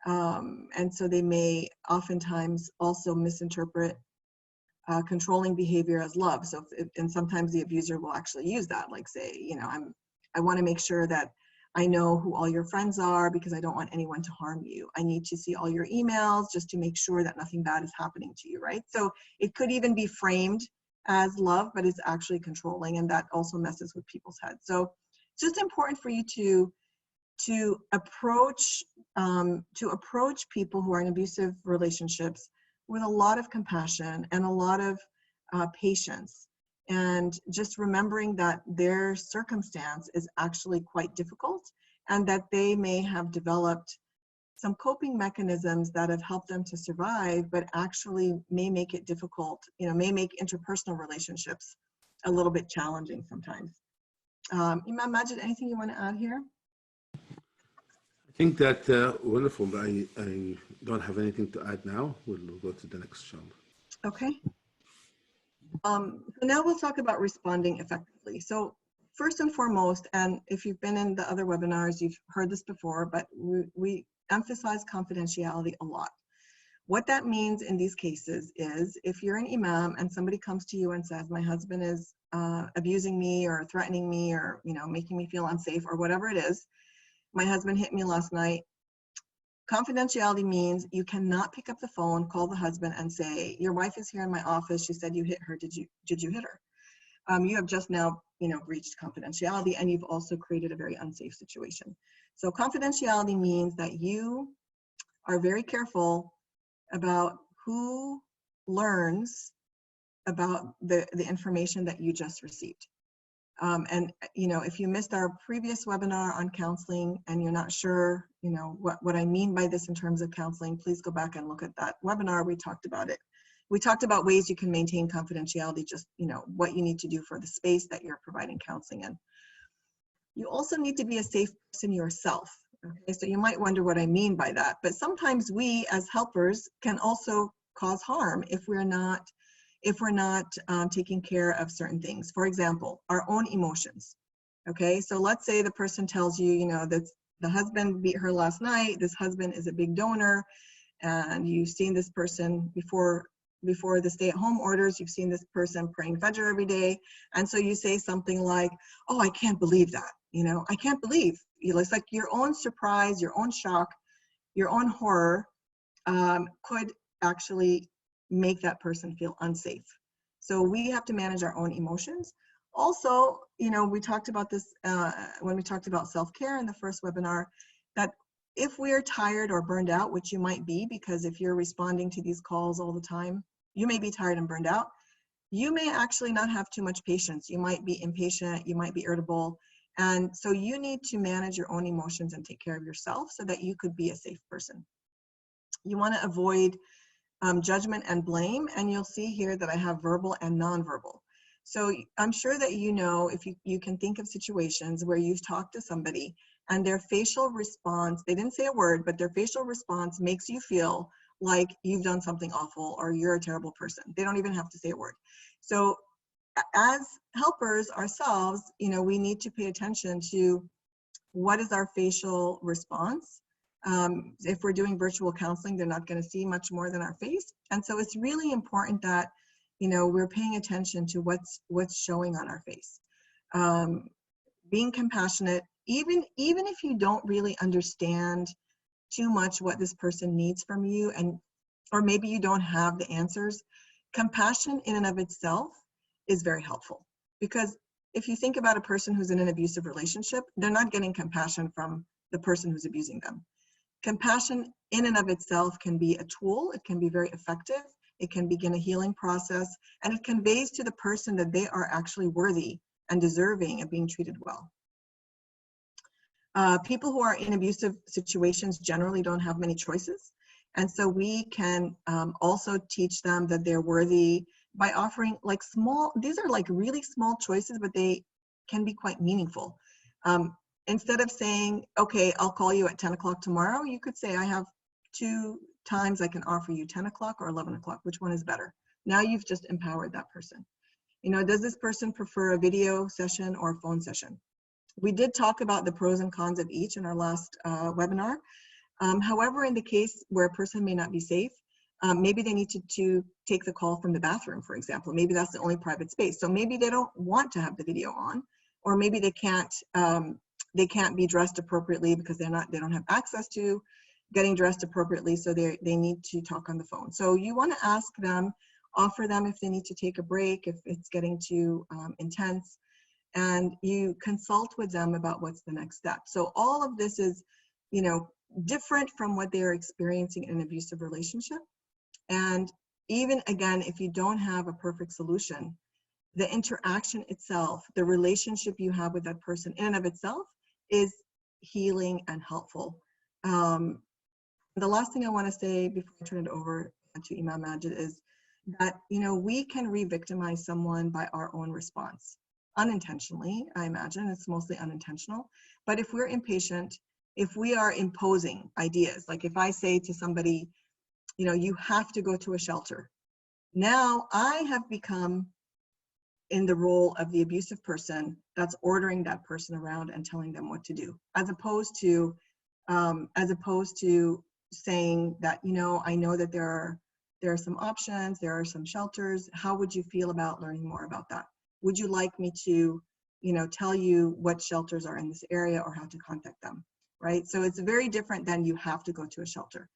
and so they may oftentimes also misinterpret controlling behavior as love. So, and sometimes the abuser will actually use that, like say, you know, I want to make sure that I know who all your friends are because I don't want anyone to harm you. I need to see all your emails just to make sure that nothing bad is happening to you, right? So it could even be framed as love, but it's actually controlling, and that also messes with people's heads. So it's just important for you to approach people who are in abusive relationships with a lot of compassion and a lot of patience, and just remembering that their circumstance is actually quite difficult, and that they may have developed some coping mechanisms that have helped them to survive, but actually may make it difficult, you know, may make interpersonal relationships a little bit challenging sometimes. Imam Majid, anything you want to add here? I think that wonderful. I don't have anything to add now. We'll go to the next show. Okay. So now we'll talk about responding effectively. So first and foremost, and if you've been in the other webinars, you've heard this before, but we emphasize confidentiality a lot. What that means in these cases is if you're an imam and somebody comes to you and says, my husband is abusing me or threatening me or, you know, making me feel unsafe or whatever it is, my husband hit me last night. Confidentiality means you cannot pick up the phone, call the husband and say, your wife is here in my office. She said you hit her. Did you hit her? You have just now, you know, breached confidentiality, and you've also created a very unsafe situation. So confidentiality means that you are very careful about who learns about the information that you just received. And, you know, if you missed our previous webinar on counseling and you're not sure, you know, what I mean by this in terms of counseling, please go back and look at that webinar. We talked about it. We talked about ways you can maintain confidentiality, just, you know, what you need to do for the space that you're providing counseling in. You also need to be a safe person yourself. Okay, so you might wonder what I mean by that, but sometimes we as helpers can also cause harm if we're not taking care of certain things. For example, our own emotions. Okay, so let's say the person tells you, you know, that the husband beat her last night. This husband is a big donor, and you've seen this person before the stay-at-home orders. You've seen this person praying Fajr every day, and so you say something like, "Oh, I can't believe that." You know, I can't believe. You know, it's like your own surprise, your own shock, your own horror could actually make that person feel unsafe. So we have to manage our own emotions. Also, you know, we talked about this when we talked about self-care in the first webinar, that if we're tired or burned out, which you might be, because if you're responding to these calls all the time, you may be tired and burned out. You may actually not have too much patience. You might be impatient, you might be irritable. And so you need to manage your own emotions and take care of yourself so that you could be a safe person. You want to avoid judgment and blame, and you'll see here that I have verbal and nonverbal. So I'm sure that you know, if you can think of situations where you've talked to somebody and their facial response, they didn't say a word, but their facial response makes you feel like you've done something awful or you're a terrible person. They don't even have to say a word. So as helpers ourselves, you know, we need to pay attention to what is our facial response. If we're doing virtual counseling, they're not going to see much more than our face. And so it's really important that, you know, we're paying attention to what's showing on our face. Being compassionate, even if you don't really understand too much what this person needs from you, or maybe you don't have the answers, compassion in and of itself is very helpful. Because if you think about a person who's in an abusive relationship, they're not getting compassion from the person who's abusing them. Compassion in and of itself can be a tool. It can be very effective. It can begin a healing process, and it conveys to the person that they are actually worthy and deserving of being treated well. People who are in abusive situations generally don't have many choices. And so we can also teach them that they're worthy, by offering like these are like really small choices, but they can be quite meaningful. Instead of saying, okay, I'll call you at 10 o'clock tomorrow, you could say, I have 2 times I can offer you 10 o'clock or 11 o'clock. Which one is better? Now you've just empowered that person. You know, does this person prefer a video session or a phone session? We did talk about the pros and cons of each in our last webinar. However, in the case where a person may not be safe, maybe they need to take the call from the bathroom, for example. Maybe that's the only private space. So maybe they don't want to have the video on, or maybe they can't be dressed appropriately because they don't have access to getting dressed appropriately. So they need to talk on the phone. So you want to ask them, offer them if they need to take a break, if it's getting too intense, and you consult with them about what's the next step. So all of this is, you know, different from what they're experiencing in an abusive relationship. And even again, if you don't have a perfect solution, the interaction itself, the relationship you have with that person in and of itself is healing and helpful. The last thing I want to say before I turn it over to Imam Majid is that, you know, we can re-victimize someone by our own response. Unintentionally, I imagine, it's mostly unintentional. But if we're impatient, if we are imposing ideas, like if I say to somebody, you know, you have to go to a shelter. Now I have become in the role of the abusive person that's ordering that person around and telling them what to do, as opposed to saying that, you know, I know that there are some options, there are some shelters. How would you feel about learning more about that? Would you like me to, you know, tell you what shelters are in this area or how to contact them, right? So it's very different than you have to go to a shelter.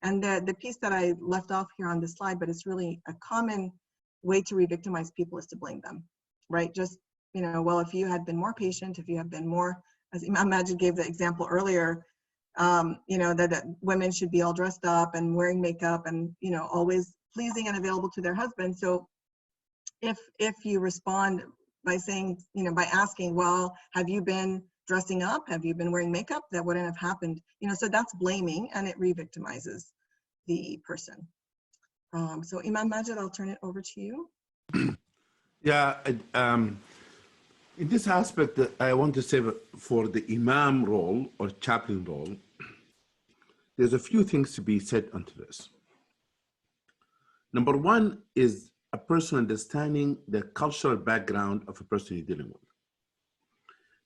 And the piece that I left off here on this slide, but it's really a common way to re-victimize people, is to blame them, right? Just, you know, well, if you had been more patient, if you had been more, as Imam Majid gave the example earlier, you know, that women should be all dressed up and wearing makeup and, you know, always pleasing and available to their husband. So if you respond by saying, you know, by asking, well, have you been dressing up? Have you been wearing makeup? That wouldn't have happened. You know, so that's blaming, and it re-victimizes the person. So Imam Majid, I'll turn it over to you. Yeah, in this aspect, I want to say for the imam role or chaplain role, there's a few things to be said onto this. Number one is a person understanding the cultural background of a person you're dealing with.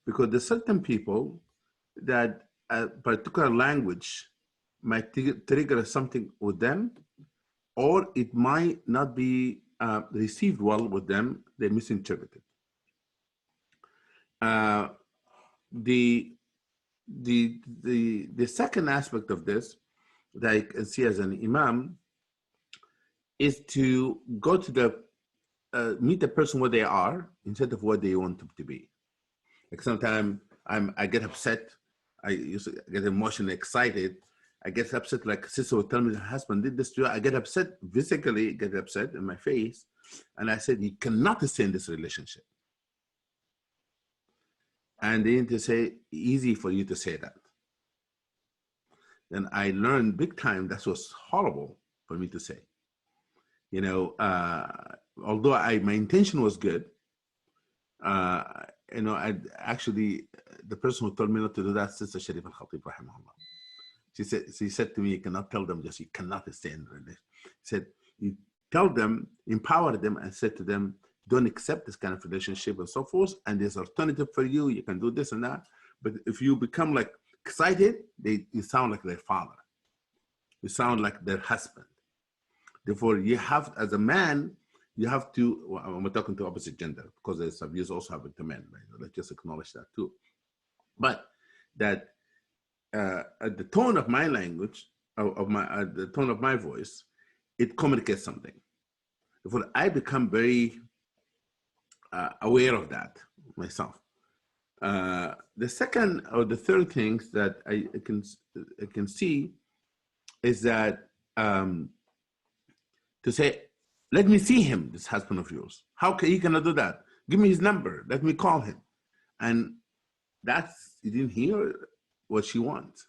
Because there's certain people that a particular language might trigger something with them, or it might not be received well with them. They misinterpret it. The second aspect of this that I can see as an imam is to go to the meet the person where they are instead of what they want them to be. Like sometimes I get upset, I used to get emotionally excited. I get upset, like sister would tell me her husband did this to you. I get upset, physically get upset in my face. And I said, you cannot stay in this relationship. And they need to say, easy for you to say that. Then I learned big time that was horrible for me to say. You know, although my intention was good, you know, I actually, the person who told me not to do that, Sister Sharif al-Khatib, rahimahullah. She said to me, you cannot tell them just, you cannot stay in the relationship. She said, you tell them, empower them, and said to them, don't accept this kind of relationship and so forth, and there's alternative for you, you can do this and that. But if you become like excited, you sound like their father. You sound like their husband. Therefore, you have, as a man, you have to, well, I'm talking to opposite gender, because there's abuse also happened to men, right? Let's just acknowledge that too. But that at the tone of my language, the tone of my voice, it communicates something. Therefore, I become very aware of that myself. The second or the third things that I can see is that to say, let me see him, this husband of yours. How can he cannot do that? Give me his number. Let me call him. And that's, you didn't hear what she wants.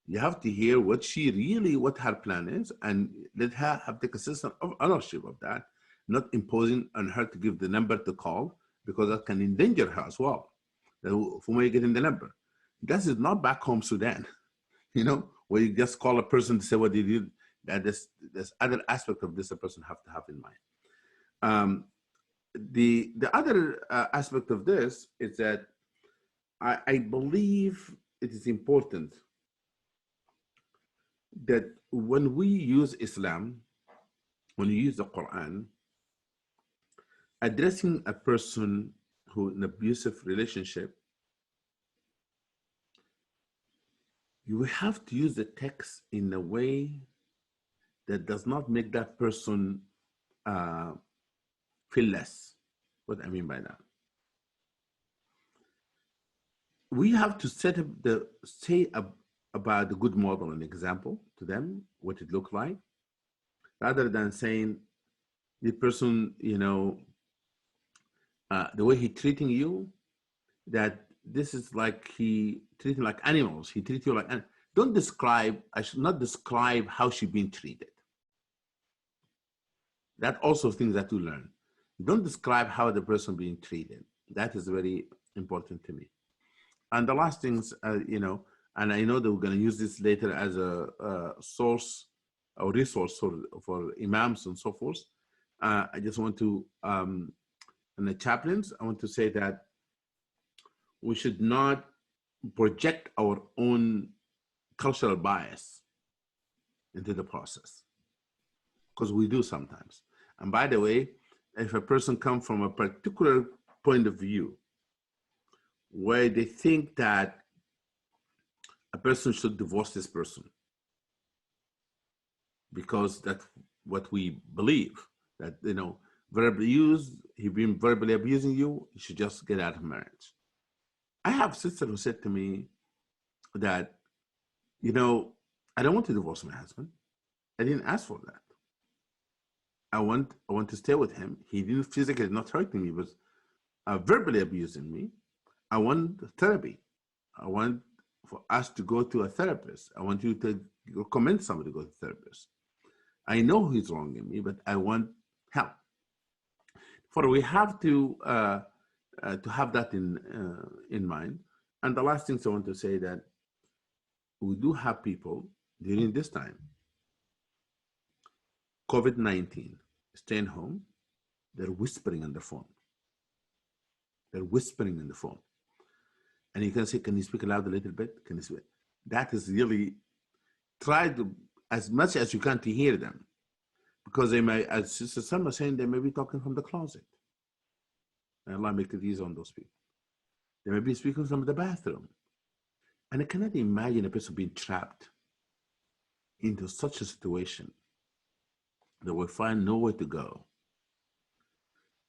You have to hear what her plan is, and let her have the consistent ownership of that. not imposing on her to give the number to call, because that can endanger her as well. From where you getting the number? This is not back home Sudan, where you just call a person to say what they did. That there's other aspect of this a person have to have in mind. The other aspect of this is that I believe it is important that when we use Islam, when you use the Quran, addressing a person who in an abusive relationship, you have to use the text in a way that does not make that person feel less. What I mean by that, we have to say about the good model and example to them, what it looked like, rather than saying the person, the way he treating you, that this is like he treating like animals. He treats you like, don't describe, I should not describe how she been treated. That also things that you learn. Don't describe how the person being treated. That is very important to me. And the last things, and I know that we're going to use this later as a source or resource for imams and so forth. I just want to, and the chaplains, I want to say that we should not project our own cultural bias into the process, because we do sometimes. And by the way, if a person comes from a particular point of view where they think that a person should divorce this person because that's what we believe, that, verbally used, he been verbally abusing you, you should just get out of marriage. I have a sister who said to me that, I don't want to divorce my husband. I didn't ask for that. I want to stay with him. He didn't physically not hurting me, but verbally abusing me. I want therapy. I want for us to go to a therapist. I want you to recommend somebody to go to a therapist. I know he's wronging me, but I want help. For we have to have that in mind. And the last thing I want to say that we do have people during this time, COVID-19, staying home, they're whispering on the phone. They're whispering on the phone. And you can say, can you speak loud a little bit? Can you speak? That is really, try to, as much as you can to hear them. Because they may, as Sister Salma was saying, they may be talking from the closet. And Allah make it easy on those people. They may be speaking from the bathroom. And I cannot imagine a person being trapped into such a situation that will find nowhere to go.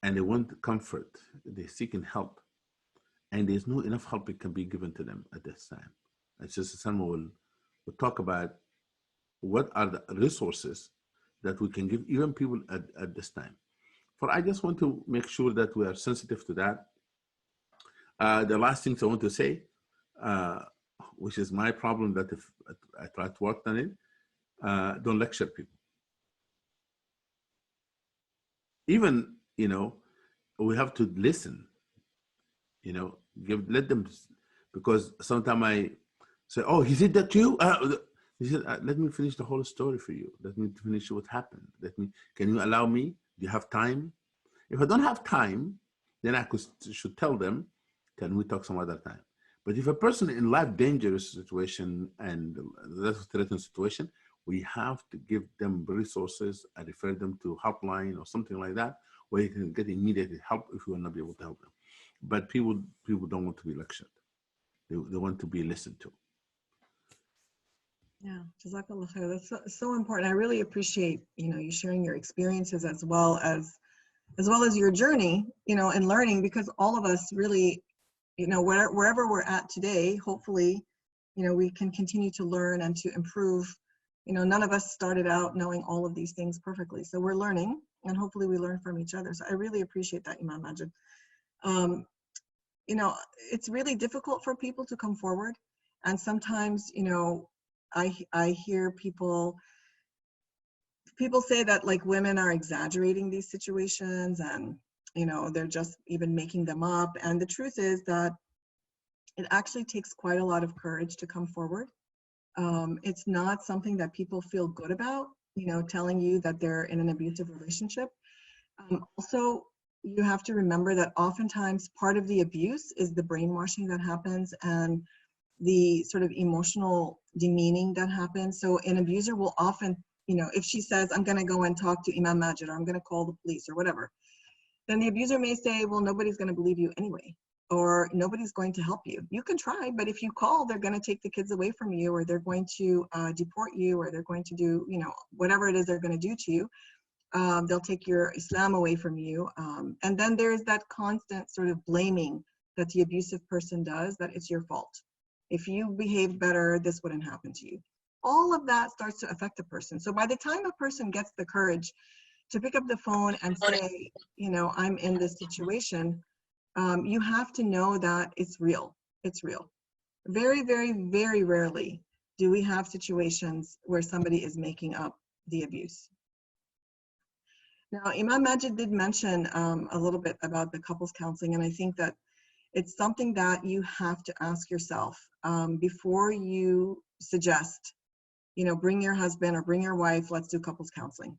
And they want comfort. They're seeking help. And there's no enough help that can be given to them at this time. As Sister Salma will talk about what are the resources that we can give even people at this time. For I just want to make sure that we are sensitive to that. The last things I want to say, which is my problem, that if I try to work on it, don't lecture people. Even, we have to listen, let them, because sometimes I say, oh, he said that to you? He said, let me finish the whole story for you. Let me finish what happened. Can you allow me? Do you have time? If I don't have time, then I should tell them, can we talk some other time? But if a person in life dangerous situation and that's threatened situation, we have to give them resources and refer them to helpline or something like that, where you can get immediate help if you will not be able to help them. But people don't want to be lectured. They want to be listened to. Yeah, Jazakallah khair. That's so important. I really appreciate, you sharing your experiences as well as your journey, and learning, because all of us really, wherever we're at today, hopefully, we can continue to learn and to improve. None of us started out knowing all of these things perfectly. So we're learning, and hopefully we learn from each other. So I really appreciate that, Imam Majid. It's really difficult for people to come forward. And sometimes, I hear people people say that like women are exaggerating these situations and, they're just even making them up. And the truth is that it actually takes quite a lot of courage to come forward. It's not something that people feel good about, telling you that they're in an abusive relationship. Also, you have to remember that oftentimes part of the abuse is the brainwashing that happens and the sort of emotional demeaning that happens. So an abuser will often, if she says, I'm going to go and talk to Imam Majid, or I'm going to call the police or whatever, then the abuser may say, well, nobody's going to believe you anyway, or nobody's going to help you. You can try, but if you call, they're going to take the kids away from you, or they're going to deport you, or they're going to do, whatever it is they're going to do to you. They'll take your Islam away from you. And then there's that constant sort of blaming that the abusive person does, that it's your fault. If you behaved better, this wouldn't happen to you. All of that starts to affect the person. So by the time a person gets the courage to pick up the phone and say, I'm in this situation, you have to know that it's real. It's real. Very, very, very rarely do we have situations where somebody is making up the abuse. Now, Imam Majid did mention a little bit about the couples counseling, and I think that it's something that you have to ask yourself before you suggest, bring your husband or bring your wife, let's do couples counseling.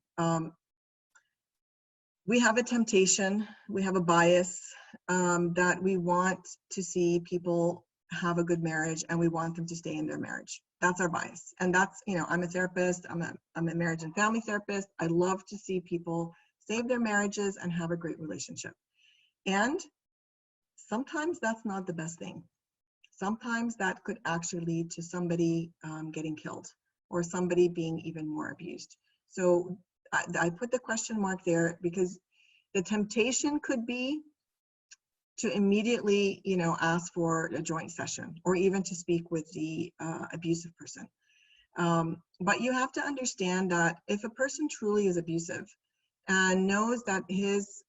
We have a temptation, we have a bias that we want to see people have a good marriage and we want them to stay in their marriage. That's our bias. And that's, I'm a therapist, I'm a marriage and family therapist. I love to see people save their marriages and have a great relationship. And sometimes that's not the best thing. Sometimes that could actually lead to somebody getting killed or somebody being even more abused. So I put the question mark there because the temptation could be to immediately, ask for a joint session or even to speak with the abusive person. But you have to understand that if a person truly is abusive and knows that his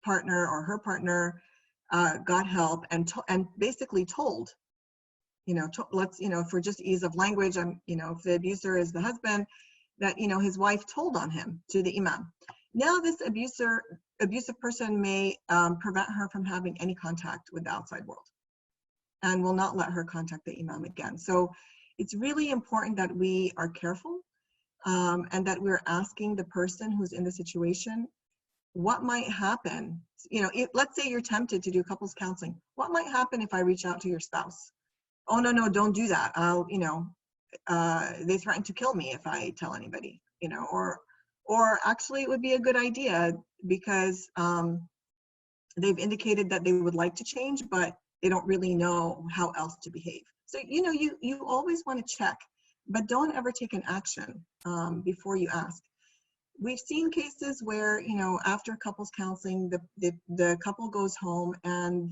partner or her partner got help and basically told, let's, for just ease of language, if the abuser is the husband, that, his wife told on him to the imam. Now this abusive person may prevent her from having any contact with the outside world and will not let her contact the imam again. So it's really important that we are careful and that we're asking the person who's in the situation, what might happen? Let's say you're tempted to do couples counseling. What might happen if I reach out to your spouse? Oh, no, don't do that. I'll, they threaten to kill me if I tell anybody, or actually it would be a good idea because they've indicated that they would like to change, but they don't really know how else to behave. So, you always want to check, but don't ever take an action before you ask. We've seen cases where, after couples counseling, the couple goes home and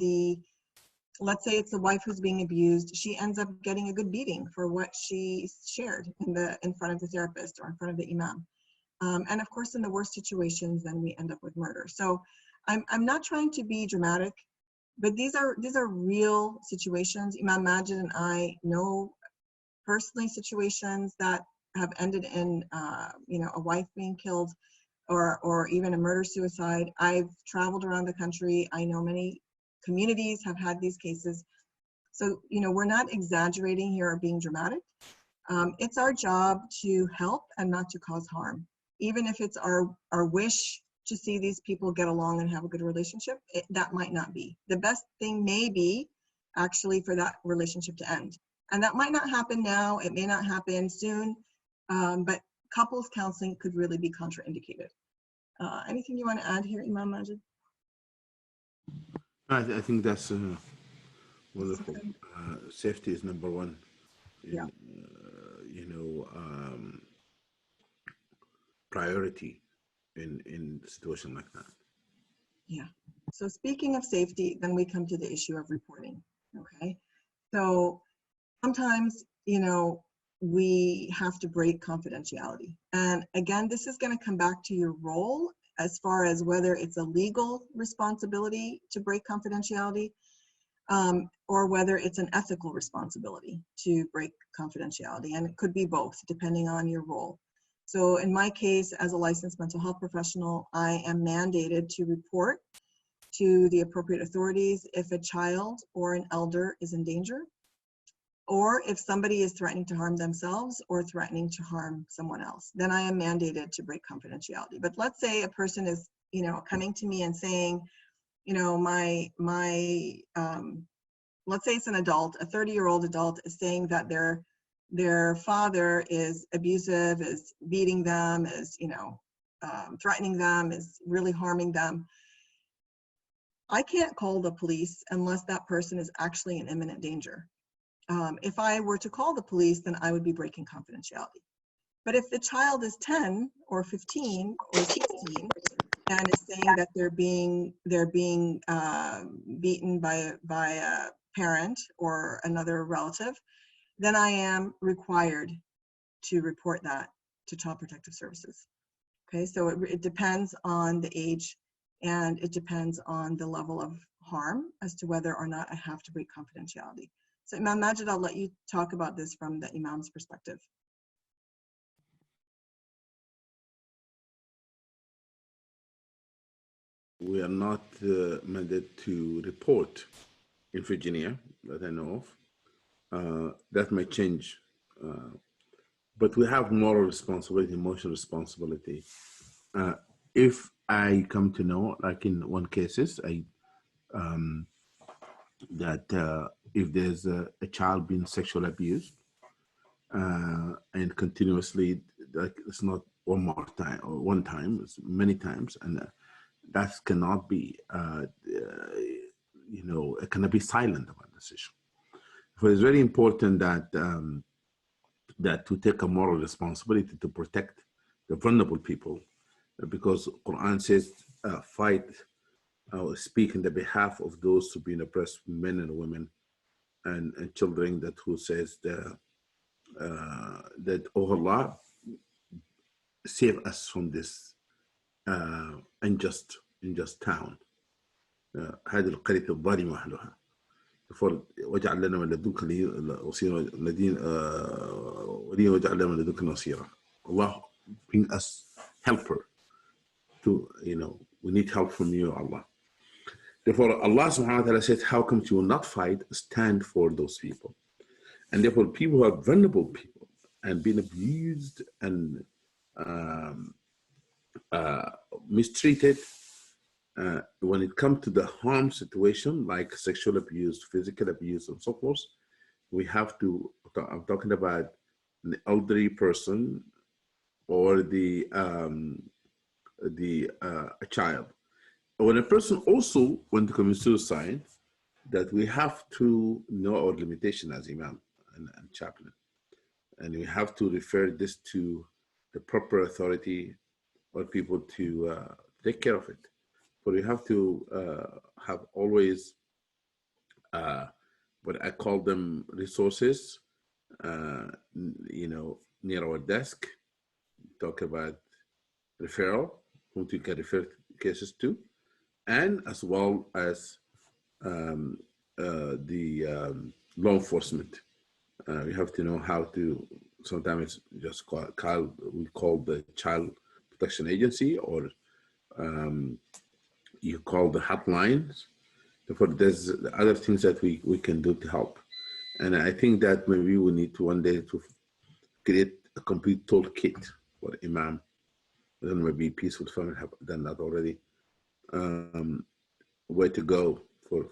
let's say it's the wife who's being abused, she ends up getting a good beating for what she shared in front of the therapist or in front of the imam. And of course, in the worst situations, then we end up with murder. So I'm not trying to be dramatic, but these are real situations. Imam Majid and I know personally situations that have ended in a wife being killed or even a murder-suicide. I've traveled around the country. I know many communities have had these cases. So, we're not exaggerating here or being dramatic. It's our job to help and not to cause harm. Even if it's our wish to see these people get along and have a good relationship, that might not be. The best thing may be actually for that relationship to end. And that might not happen now, it may not happen soon, but couples counseling could really be contraindicated. Anything you want to add here, Imam Majid? I think that's wonderful. Safety is number one. Yeah. Priority in a situation like that. Yeah. So speaking of safety, then we come to the issue of reporting. Okay. So sometimes, we have to break confidentiality. And again, this is going to come back to your role as far as whether it's a legal responsibility to break confidentiality or whether it's an ethical responsibility to break confidentiality. And it could be both, depending on your role. So in my case, as a licensed mental health professional, I am mandated to report to the appropriate authorities if a child or an elder is in danger, or if somebody is threatening to harm themselves or threatening to harm someone else. Then I am mandated to break confidentiality. But let's say a person is, coming to me and saying, let's say it's an adult, a 30-year-old adult is saying that their father is abusive, is beating them, is, threatening them, is really harming them. I can't call the police unless that person is actually in imminent danger. If I were to call the police, then I would be breaking confidentiality. But if the child is 10 or 15 or 16 and is saying that they're being beaten by a parent or another relative, then I am required to report that to Child Protective Services. Okay, so it depends on the age and it depends on the level of harm as to whether or not I have to break confidentiality. So Imam Majid, I'll let you talk about this from the Imam's perspective. We are not mandated to report in Virginia that I know of. That may change. But we have moral responsibility, emotional responsibility. If I come to know, like in one cases, that if there's a child being sexually abused and continuously, like it's not one more time or one time, it's many times, and that cannot be, it cannot be silent about this issue. So it's very important that that we take a moral responsibility to protect the vulnerable people, because Quran says, fight or speak in the behalf of those who've been oppressed, men and women and children, that who says that, oh Allah, save us from this unjust town. هذه القرية الظالمة أهلها. واجعل لنا من لدنك وصيرا الذين وليا واجعل لنا من لدنك نصيرا. Allah, bring us helper. We need help from you, Allah. Therefore, Allah subhanahu wa ta'ala says, how come you will not fight? Stand for those people. And therefore, people who are vulnerable people and being abused and mistreated, when it comes to the harm situation, like sexual abuse, physical abuse, and so forth, we have to, I'm talking about an elderly person or a child. When a person also went to commit suicide, that we have to know our limitation as Imam and chaplain. And we have to refer this to the proper authority or people to take care of it. But we have to have always what I call them resources, near our desk. Talk about referral, whom you can refer cases to, and as well as the law enforcement. We have to know how to, sometimes just we call the Child Protection Agency, or you call the hotlines. Therefore, there's other things that we can do to help. And I think that maybe we need to one day to create a complete toolkit for Imam. Then maybe Peaceful Family have done that already. Where to go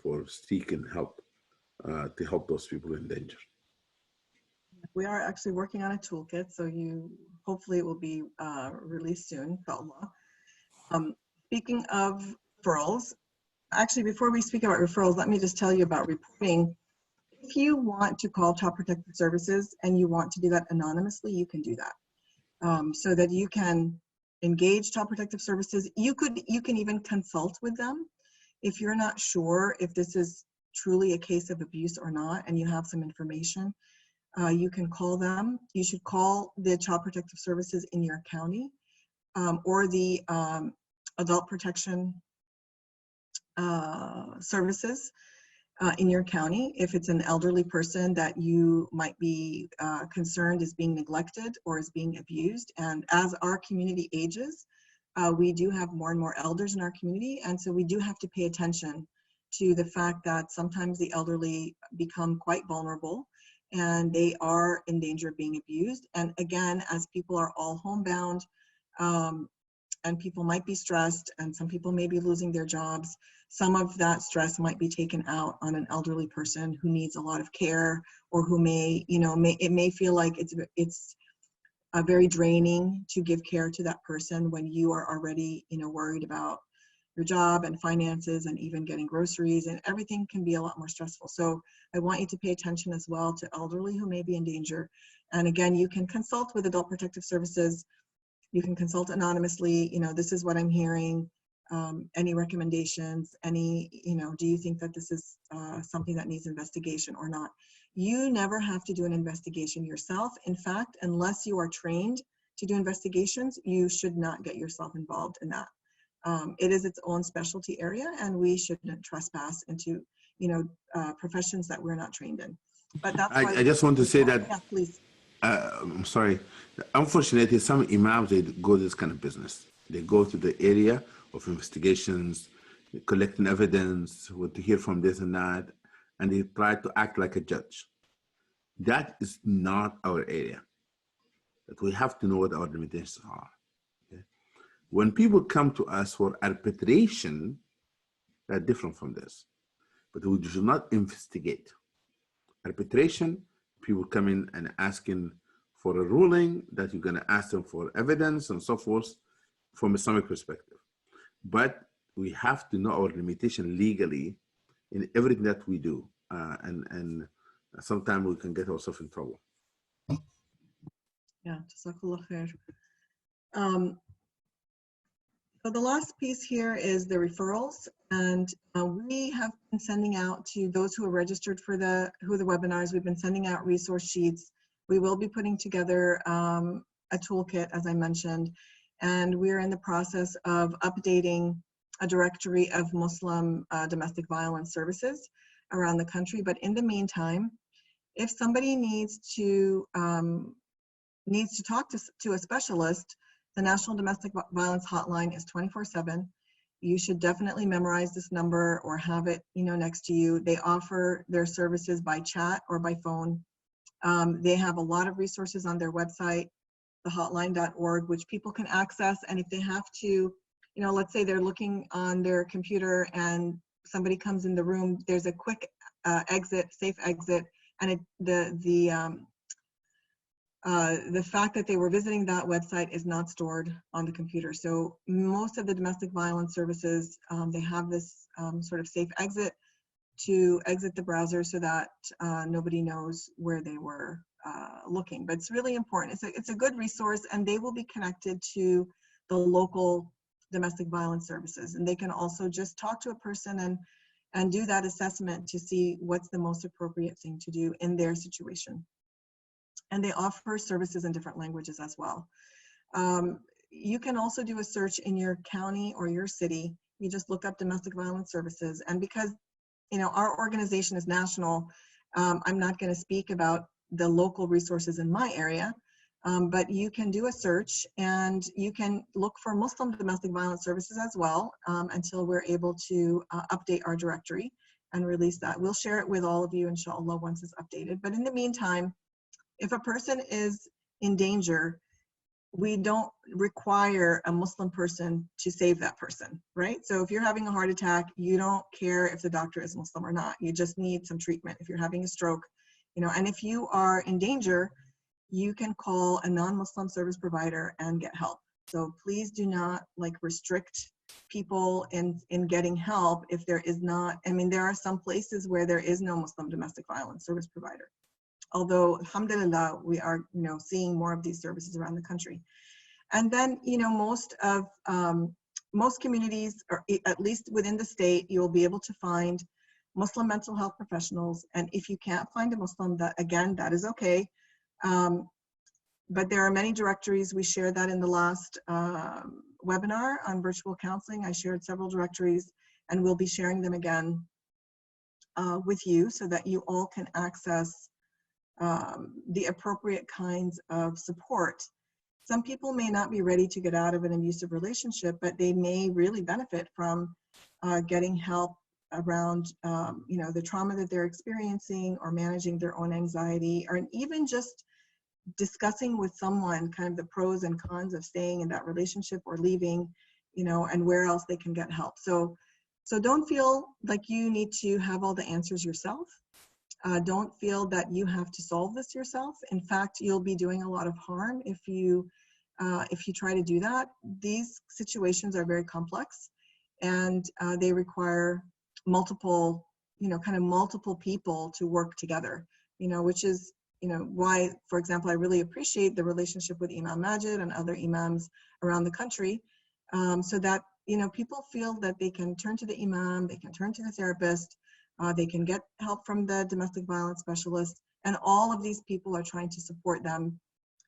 for seeking help to help those people in danger. We are actually working on a toolkit, so hopefully it will be released soon, inshallah. Speaking of referrals, actually before we speak about referrals, let me just tell you about reporting. If you want to call Child Protective Services and you want to do that anonymously, you can do that. So that you can engage Child Protective Services. You can even consult with them if you're not sure if this is truly a case of abuse or not, and you have some information. You can call them. You should call the Child Protective Services in your county, or the Adult Protection Services. in your county. If it's an elderly person that you might be concerned is being neglected or is being abused. And as our community ages, we do have more and more elders in our community. And so we do have to pay attention to the fact that sometimes the elderly become quite vulnerable and they are in danger of being abused. And again, as people are all homebound, and people might be stressed, and some people may be losing their jobs, some of that stress might be taken out on an elderly person who needs a lot of care, or who may, it may feel like it's very draining to give care to that person when you are already, worried about your job and finances and even getting groceries, and everything can be a lot more stressful. So I want you to pay attention as well to elderly who may be in danger. And again, you can consult with Adult Protective Services. You can consult anonymously, this is what I'm hearing, any recommendations, do you think that this is something that needs investigation or not? You never have to do an investigation yourself. In fact, unless you are trained to do investigations, you should not get yourself involved in that. It is its own specialty area, and we shouldn't trespass into, professions that we're not trained in. But that's why I just want to say that, yeah, please. I'm sorry. Unfortunately, some imams, they go this kind of business. They go to the area of investigations, collecting evidence, what to hear from this and that, and they try to act like a judge. That is not our area. But we have to know what our limitations are. Okay? When people come to us for arbitration, they're different from this. But we should not investigate. Arbitration, people come in and asking for a ruling that you're going to ask them for evidence and so forth from Islamic perspective. But we have to know our limitation legally in everything that we do. And sometimes we can get ourselves in trouble. Yeah, Jazakallah khair. So the last piece here is the referrals, and we have been sending out to those who are registered for the webinars. We've been sending out resource sheets. We will be putting together a toolkit, as I mentioned, and we're in the process of updating a directory of Muslim domestic violence services around the country. But in the meantime, if somebody needs to talk to a specialist, the National Domestic Violence Hotline is 24/7. You should definitely memorize this number or have it, next to you. They offer their services by chat or by phone. They have a lot of resources on their website, thehotline.org, which people can access. And if they have to, let's say they're looking on their computer and somebody comes in the room, there's a quick exit, safe exit, and the fact that they were visiting that website is not stored on the computer. So most of the domestic violence services, they have this sort of safe exit to exit the browser so that nobody knows where they were looking. But it's really important. It's a good resource, and they will be connected to the local domestic violence services. And they can also just talk to a person and do that assessment to see what's the most appropriate thing to do in their situation. And they offer services in different languages as well. You can also do a search in your county or your city. You just look up domestic violence services. And because, our organization is national, I'm not going to speak about the local resources in my area, but you can do a search and you can look for Muslim domestic violence services as well until we're able to update our directory and release that. We'll share it with all of you, inshallah, once it's updated. But in the meantime, if a person is in danger, we don't require a Muslim person to save that person, right? So if you're having a heart attack, you don't care if the doctor is Muslim or not. You just need some treatment. If you're having a stroke, and if you are in danger, you can call a non-Muslim service provider and get help. So please do not restrict people in getting help if there is not. There are some places where there is no Muslim domestic violence service provider. Although, alhamdulillah, we are, seeing more of these services around the country. And then, most communities, or at least within the state, you'll be able to find Muslim mental health professionals. And if you can't find a Muslim, that is okay. But there are many directories. We shared that in the last webinar on virtual counseling. I shared several directories, and we'll be sharing them again with you so that you all can access the appropriate kinds of support. Some people may not be ready to get out of an abusive relationship, but they may really benefit from getting help around the trauma that they're experiencing, or managing their own anxiety, or even just discussing with someone kind of the pros and cons of staying in that relationship or leaving, and where else they can get help. So don't feel like you need to have all the answers yourself. Don't feel that you have to solve this yourself. In fact, you'll be doing a lot of harm if you try to do that. These situations are very complex, and they require multiple people to work together, which is, why, for example, I really appreciate the relationship with Imam Majid and other imams around the country, so that, people feel that they can turn to the imam, they can turn to the therapist, they can get help from the domestic violence specialist, and all of these people are trying to support them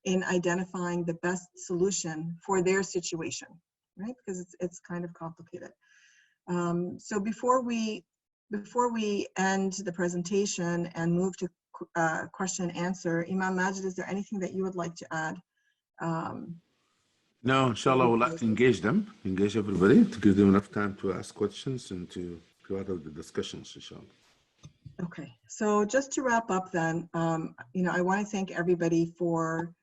in identifying the best solution for their situation, right? Because it's kind of complicated. So before we end the presentation and move to question and answer, Imam Majid, is there anything that you would like to add? No, inshallah, I would like to engage everybody, to give them enough time to ask questions and to be part of the discussions, inshallah. Okay, so just to wrap up then, I want to thank everybody for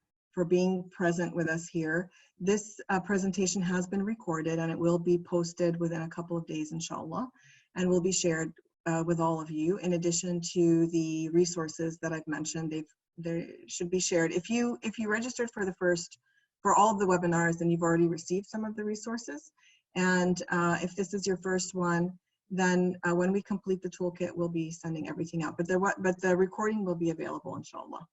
being present with us here. This presentation has been recorded, and it will be posted within a couple of days, inshallah, and will be shared with all of you. In addition to the resources that I've mentioned, they should be shared. If you registered for all of the webinars, then you've already received some of the resources. And if this is your first one, then when we complete the toolkit, we'll be sending everything out. But the recording will be available, inshallah.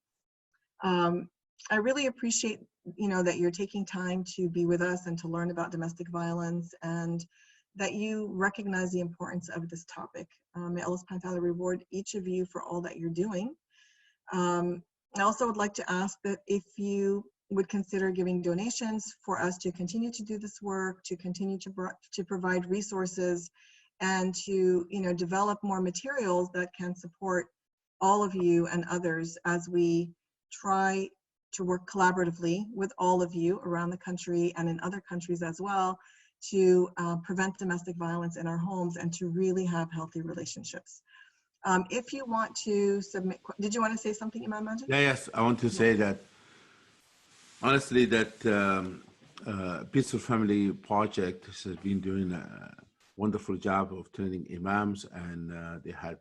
I really appreciate, that you're taking time to be with us and to learn about domestic violence, and that you recognize the importance of this topic. May Allah subhanahu wa ta'ala reward each of you for all that you're doing. I also would like to ask that if you would consider giving donations for us to continue to do this work, to continue to provide resources, and to develop more materials that can support all of you and others as we try to work collaboratively with all of you around the country and in other countries as well, to prevent domestic violence in our homes and to really have healthy relationships. If you want to submit, did you want to say something, Imam Majid? Yes, I want to say that, honestly, that Peaceful Family Project has been doing a wonderful job of training imams, and they had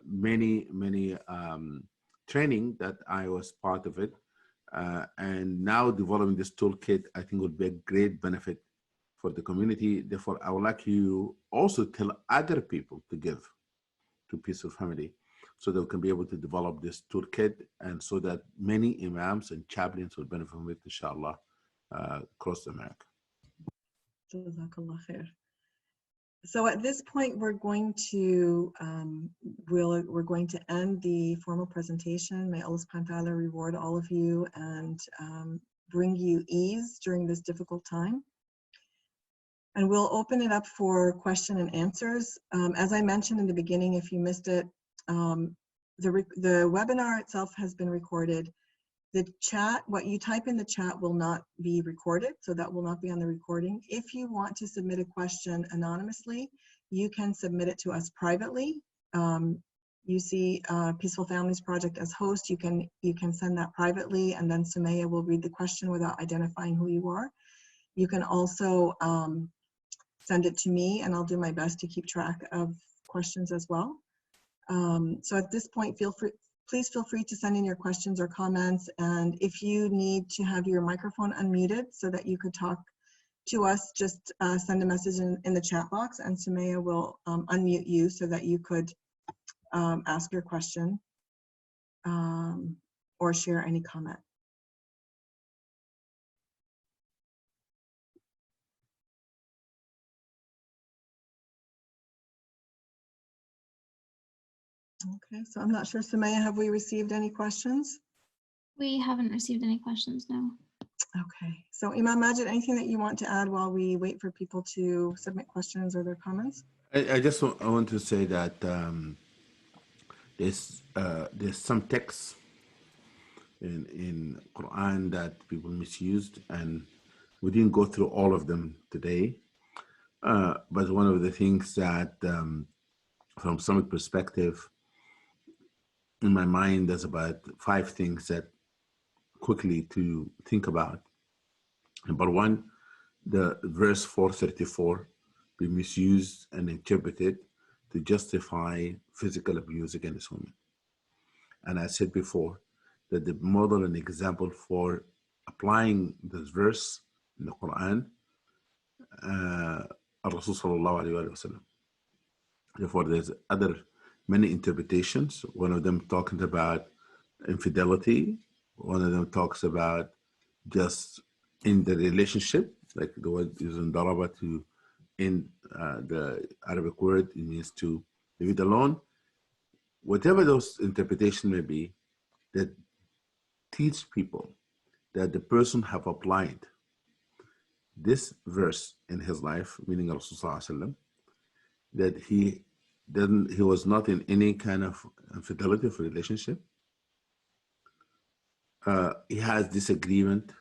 many training that I was part of it. And now developing this toolkit, I think would be a great benefit for the community. Therefore, I would like you also tell other people to give to Peaceful Family, so they can be able to develop this toolkit, and so that many imams and chaplains will benefit from it, inshallah, across America. Jazakallah khair. So at this point, we're going to end the formal presentation. May Allah subhanahu wa ta'ala reward all of you and bring you ease during this difficult time. And we'll open it up for question and answers. As I mentioned in the beginning, if you missed it, the webinar itself has been recorded. The chat, what you type in the chat will not be recorded, so that will not be on the recording. If you want to submit a question anonymously, you can submit it to us privately. You see Peaceful Families Project as host, you can send that privately, and then Sumaya will read the question without identifying who you are. You can also send it to me, and I'll do my best to keep track of questions as well. So at this point, please feel free to send in your questions or comments. And if you need to have your microphone unmuted so that you could talk to us, just send a message in the chat box, and Sumaya will unmute you so that you could ask your question or share any comment. Okay, so I'm not sure, Sumaya, have we received any questions? We haven't received any questions, no. Okay, so Imam Majid, anything that you want to add while we wait for people to submit questions or their comments? I just want to say that there's some texts in Quran that people misused, and we didn't go through all of them today. But one of the things that, from Islamic perspective, in my mind, there's about 5 things that quickly to think about. Number one, the verse 434 be misused and interpreted to justify physical abuse against women. And I said before that the model and example for applying this verse in the Quran, Rasul sallallahu alayhi wa sallam. Therefore, there's many interpretations. One of them talking about infidelity. One of them talks about just in the relationship, like the word using daraba to in the Arabic word, it means to leave it alone. Whatever those interpretations may be, that teach people that the person have applied this verse in his life, meaning Rasulullah, that he was not in any kind of infidelity of relationship. He has disagreement.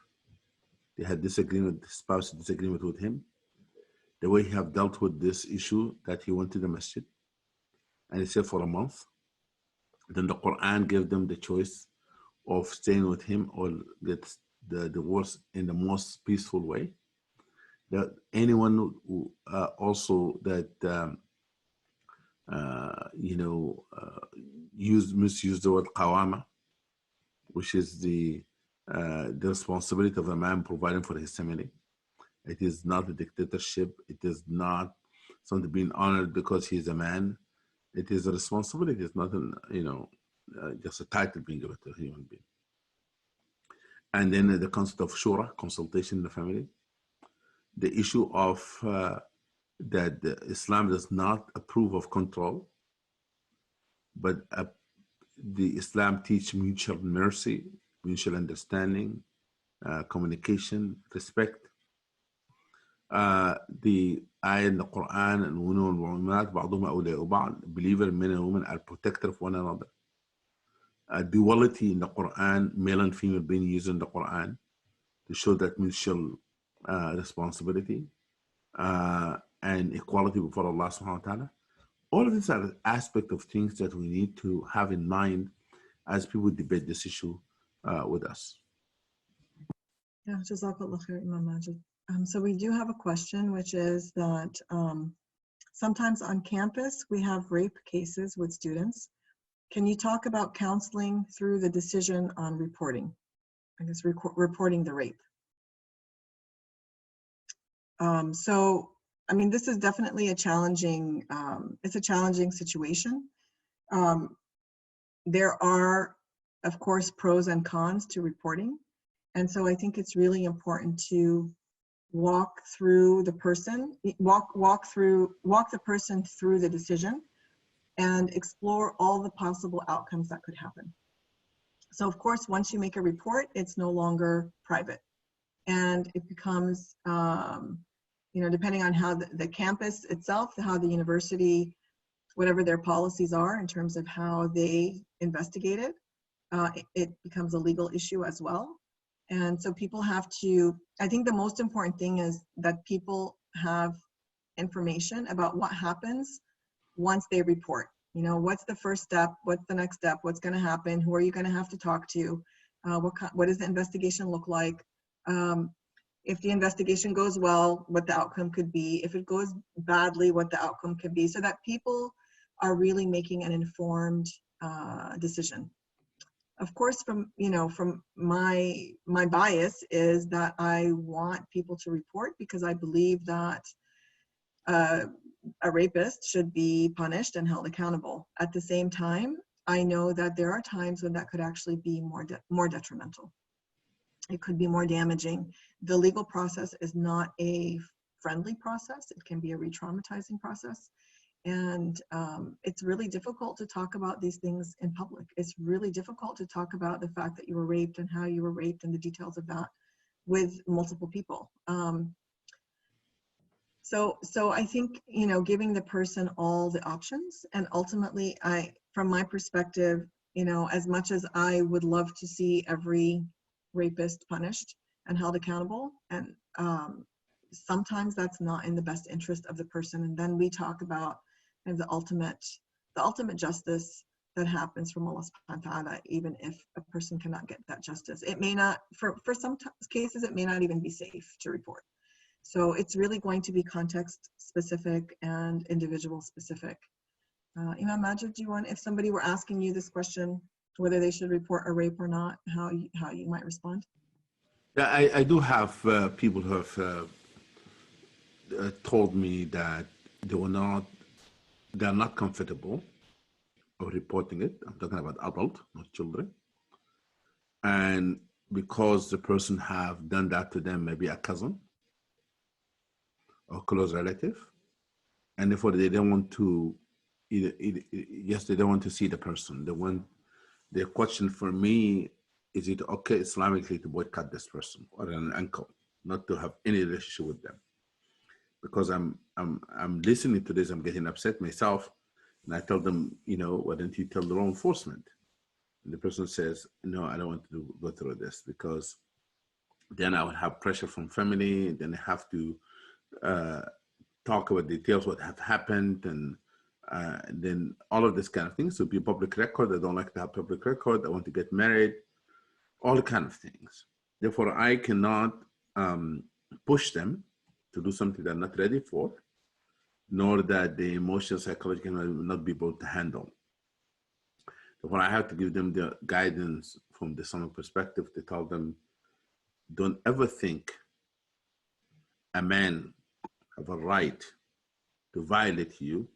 They had disagreement, the spouse disagreement with him. The way he have dealt with this issue, that he went to the masjid and he said for a month. Then the Quran gave them the choice of staying with him or get the divorce in the most peaceful way. That anyone who also that misuse the word qawama, which is the responsibility of a man providing for his family. It is not a dictatorship. It is not something being honored because he's a man. It is a responsibility. It's not just a title being given to a human being. And then the concept of shura, consultation in the family. The issue of that Islam does not approve of control, but the Islam teach mutual mercy, mutual understanding, communication, respect. The ayah in the Quran, and believer men and women are protected of one another. Duality in the Quran, male and female being used in the Quran to show that mutual responsibility and equality before Allah subhanahu wa ta'ala. All of these are aspects of things that we need to have in mind as people debate this issue with us. Yeah, Jazakallah khair, Imam Majid. So we do have a question, which is that sometimes on campus we have rape cases with students. Can you talk about counseling through the decision on reporting? I guess reporting the rape. So, I mean, this is definitely a challenging, it's a challenging situation. There are, of course, pros and cons to reporting. And so I think it's really important to walk the person through the decision and explore all the possible outcomes that could happen. So of course, once you make a report, it's no longer private, and it becomes, depending on how the campus itself, how the university, whatever their policies are in terms of how they investigate it, it becomes a legal issue as well. And so people have to, I think the most important thing is that people have information about what happens once they report. What's the first step? What's the next step? What's going to happen? Who are you going to have to talk to? What does the investigation look like? If the investigation goes well, what the outcome could be. If it goes badly, what the outcome could be, so that people are really making an informed decision. Of course, from my bias is that I want people to report because I believe that a rapist should be punished and held accountable. At the same time, I know that there are times when that could actually be more detrimental. It could be more damaging. The legal process is not a friendly process. It can be a re-traumatizing process. And it's really difficult to talk about these things in public. It's really difficult to talk about the fact that you were raped and how you were raped and the details of that with multiple people. So I think, giving the person all the options, and ultimately, from my perspective, as much as I would love to see every rapist punished and held accountable, and sometimes that's not in the best interest of the person. And then we talk about kind of the ultimate justice that happens from Allah subhanahu wa ta'ala, even if a person cannot get that justice. It may not, for some cases, it may not even be safe to report. So it's really going to be context specific and individual specific. Imam Majid, if somebody were asking you this question, whether they should report a rape or not, how you might respond? Yeah, I do have people who have told me that they're not comfortable of reporting it. I'm talking about adult, not children. And because the person have done that to them, maybe a cousin or close relative, and therefore they don't want to they don't want to see the person. The question for me, is it okay Islamically to boycott this person or an uncle, not to have any relationship with them? Because I'm listening to this, I'm getting upset myself, and I tell them, why don't you tell the law enforcement? And the person says, no, I don't want to go through this, because then I would have pressure from family, then I have to talk about details, what have happened, and then all of this kind of things. So be public record. I don't like to have public record. I want to get married, all the kind of things. Therefore, I cannot push them to do something they're not ready for, nor that the emotional, psychological will not be able to handle. Therefore, I have to give them the guidance from the Islamic perspective to tell them, don't ever think a man have a right to violate you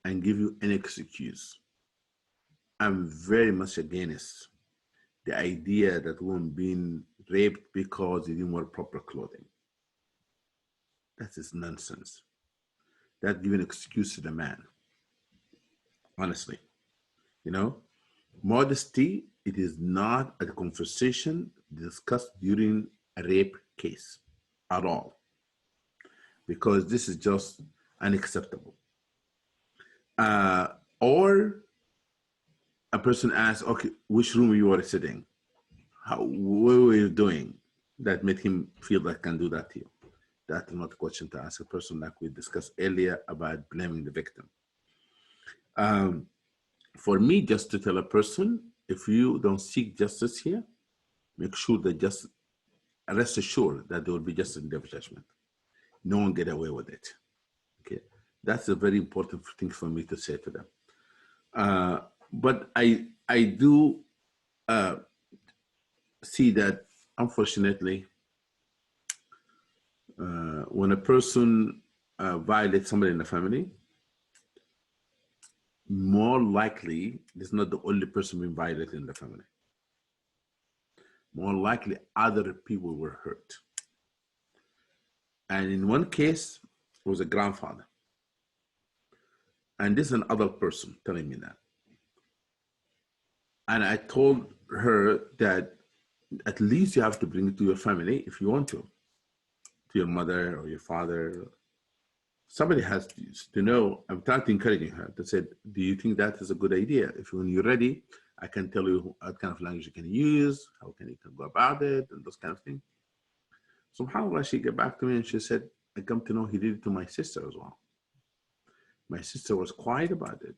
and give you an excuse. I'm very much against the idea that women being raped because they didn't wear proper clothing. That is nonsense. That giving an excuse to the man. Honestly, modesty, it is not a conversation discussed during a rape case at all, because this is just unacceptable. Or a person asks, okay, which room you were sitting? What were you doing that made him feel that can do that to you? That's not a question to ask a person, like we discussed earlier about blaming the victim. For me, just to tell a person, if you don't seek justice here, make sure that just rest assured that there will be justice in their judgment. No one get away with it. Okay, that's a very important thing for me to say to them. But I do see that, unfortunately, when a person violates somebody in the family, more likely, this is not the only person being violated in the family. More likely, other people were hurt. And in one case, it was a grandfather. And this is an adult person telling me that. And I told her that at least you have to bring it to your family if you want to your mother or your father. Somebody has to know. I'm trying to encourage her to say, do you think that is a good idea? If when you're ready, I can tell you what kind of language you can use, how can you go about it, and those kind of things. SubhanAllah, she got back to me and she said, I come to know he did it to my sister as well. My sister was quiet about it.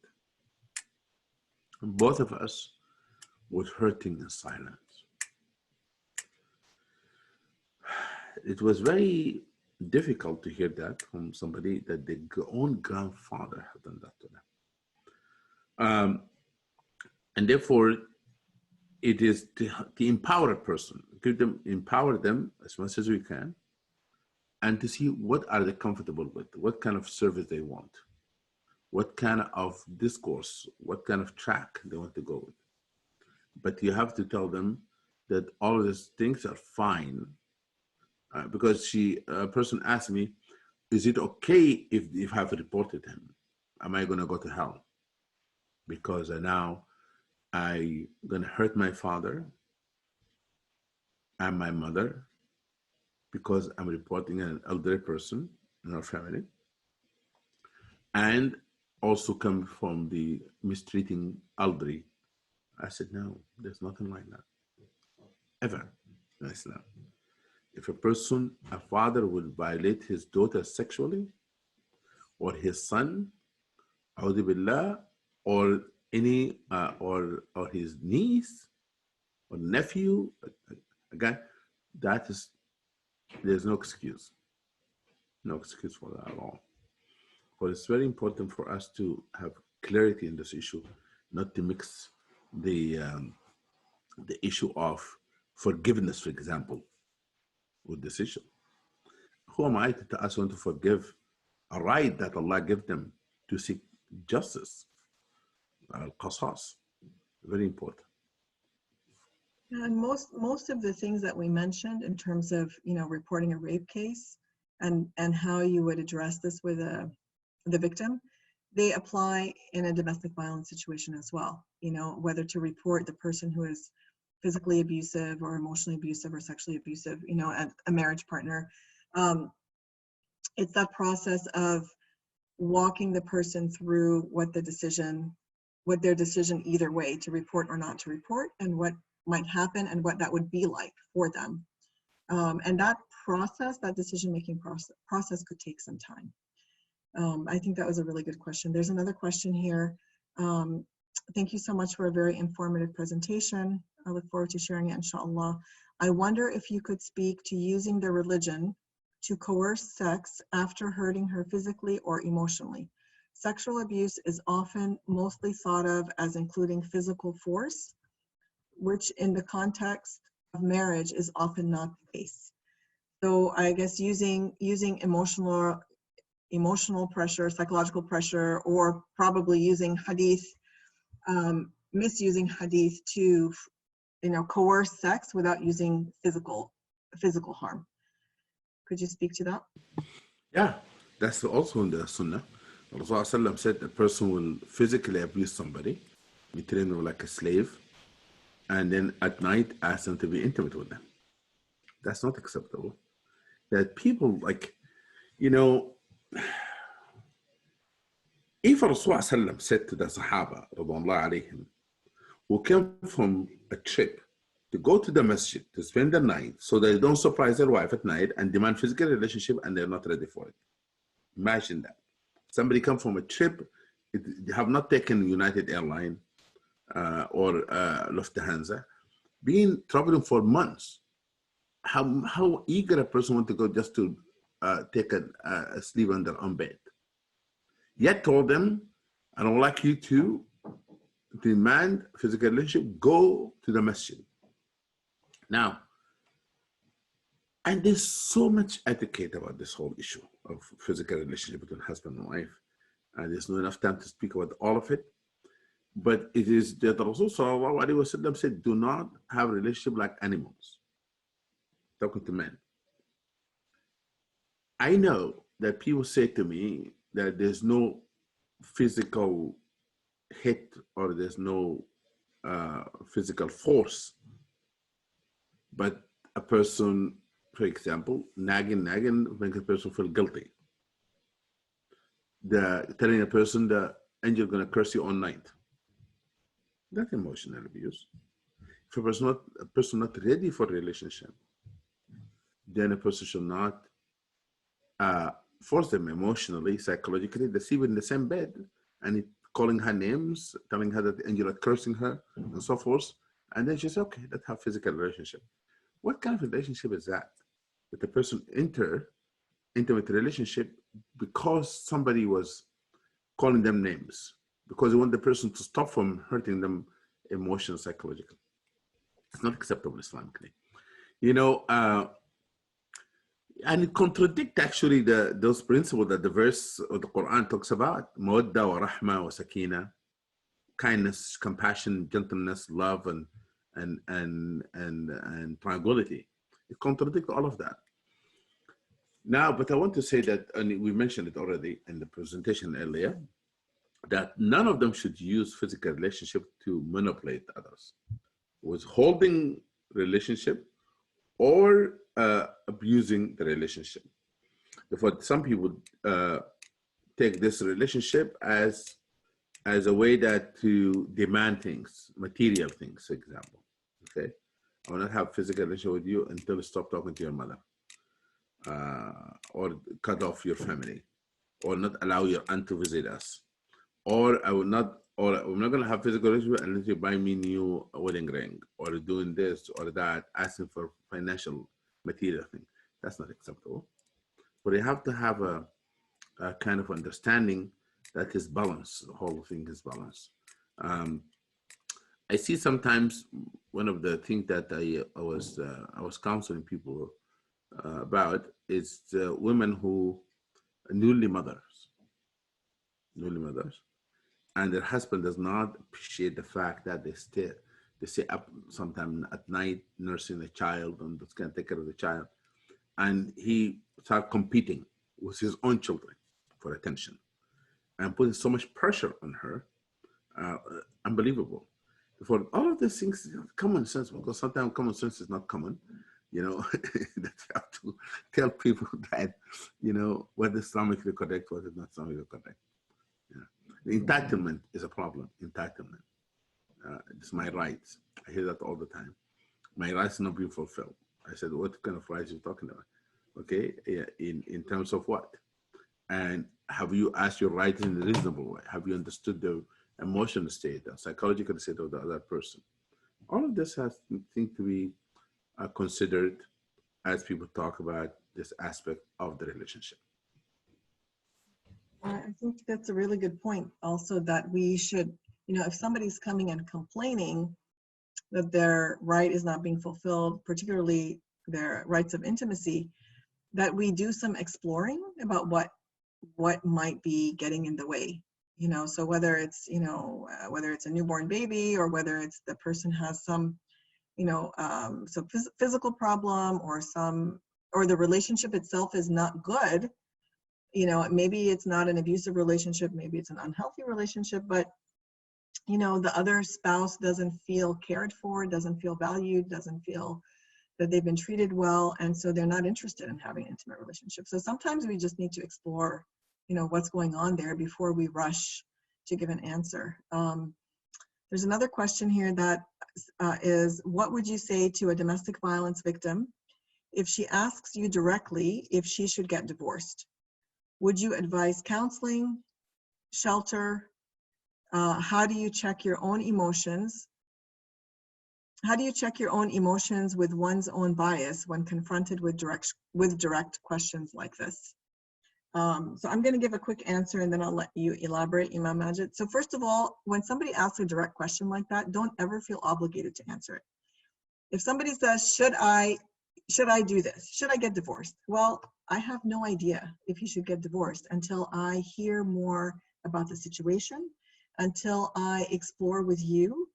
And both of us was hurting in silence. It was very difficult to hear that from somebody that their own grandfather had done that to them. And therefore, it is to empower a person, empower them as much as we can, and to see what are they comfortable with, what kind of service they want, what kind of discourse, what kind of track they want to go with. But you have to tell them that all of these things are fine. Because a person asked me, is it okay if I've reported him? Am I going to go to hell? Because now I'm going to hurt my father and my mother because I'm reporting an elderly person in our family, and also come from the mistreating elderly. I said, no, there's nothing like that, ever in Islam. If a father would violate his daughter sexually, or his son, أعوذ بالله, or any, or his niece, or nephew, again, there's no excuse for that at all. But it's very important for us to have clarity in this issue, not to mix the issue of forgiveness, for example, with this issue. Who am I to ask one to forgive a right that Allah gave them to seek justice? Al-Qasas, very important. And most of the things that we mentioned in terms of, reporting a rape case and how you would address this with the victim, they apply in a domestic violence situation as well. Whether to report the person who is physically abusive or emotionally abusive or sexually abusive, a marriage partner. It's that process of walking the person through what their decision either way, to report or not to report, and what might happen and what that would be like for them. And that process, that decision-making process could take some time. I think that was a really good question. There's another question here. Thank you so much for a very informative presentation. I look forward to sharing it, inshallah. I wonder if you could speak to using the religion to coerce sex after hurting her physically or emotionally. Sexual abuse is often mostly thought of as including physical force, which in the context of marriage is often not the case. So I guess using emotional pressure, psychological pressure, or probably using hadith, misusing hadith to, coerce sex without using physical harm. Could you speak to that? Yeah, that's also in the Sunnah. Rasulullah said a person will physically abuse somebody, be treating them like a slave, and then at night ask them to be intimate with them. That's not acceptable. That people if Rasulullah said to the Sahaba, who came from a trip to go to the masjid to spend the night so they don't surprise their wife at night and demand physical relationship and they're not ready for it. Imagine that. Somebody come from a trip, they have not taken United Airlines or Lufthansa, been traveling for months. How eager a person wants to go just to take a sleep on their own bed. Yet told them, I don't like you to demand physical relationship, go to the masjid. Now, and there's so much etiquette about this whole issue of physical relationship between husband and wife. And there's not enough time to speak about all of it. But it is that Rasul Sallallahu Alaihi Wasallam said, do not have a relationship like animals. Talking to men. I know that people say to me that there's no physical hit or there's no physical force, but a person, for example, nagging makes a person feel guilty. Telling a person that angel gonna curse you all night. That's emotional abuse. If a person not ready for a relationship, then a person should not force them emotionally, psychologically. They sleep in the same bed and calling her names, telling her that the angel are cursing her and so forth. And then she says, okay, let's have physical relationship. What kind of relationship is that? That the person enter intimate relationship because somebody was calling them names, because they want the person to stop from hurting them emotionally, psychologically. It's not acceptable Islamically. And it contradicts actually those principles that the verse of the Quran talks about: mawadda wa rahma wa sakina, kindness, compassion, gentleness, love, and tranquility. It contradicts all of that. Now, but I want to say that, and we mentioned it already in the presentation earlier, that none of them should use physical relationship to manipulate others. Withholding relationship or abusing the relationship. Therefore, some people take this relationship as a way that to demand things, material things, for example. Okay, I will not have physical relationship with you until you stop talking to your mother, or cut off your family, or not allow your aunt to visit us, or I'm not going to have physical relationship unless you buy me new wedding ring, or doing this or that, asking for financial material thing. That's not acceptable. But you have to have a kind of understanding that is balance. The whole thing is balance. I see sometimes one of the things that I was counseling people about is women who are newly mothers, and their husband does not appreciate the fact that they stay up sometime at night nursing the child and that's going to take care of the child, and he start competing with his own children for attention and putting so much pressure on her, unbelievable. For all of these things, common sense, because sometimes common sense is not common, that you have to tell people that, what is Islamically correct, what is not Islamically correct. The entitlement is a problem. Entitlement. It's my rights. I hear that all the time. My rights are not being fulfilled. I said, what kind of rights are you talking about? Okay, in terms of what? And have you asked your rights in a reasonable way? Have you understood the emotional state, the psychological state of the other person? All of this has to be considered as people talk about this aspect of the relationship. I think that's a really good point also, that we should, if somebody's coming and complaining that their right is not being fulfilled, particularly their rights of intimacy, that we do some exploring about what might be getting in the way. So whether it's whether it's a newborn baby, or whether it's the person has some some physical problem, or the relationship itself is not good. Maybe it's not an abusive relationship, maybe it's an unhealthy relationship, but the other spouse doesn't feel cared for, doesn't feel valued, doesn't feel that they've been treated well, and so they're not interested in having an intimate relationship. So sometimes we just need to explore what's going on there before we rush to give an answer. There's another question here that is, what would you say to a domestic violence victim if she asks you directly if she should get divorced? Would you advise counseling, shelter? How do you check your own emotions? How do you check your own emotions with one's own bias when confronted with direct questions like this? So I'm going to give a quick answer and then I'll let you elaborate, Imam Majid. So first of all, when somebody asks a direct question like that, don't ever feel obligated to answer it. If somebody says, should I do this? Should I get divorced? Well, I have no idea if you should get divorced until I hear more about the situation, until I explore with you.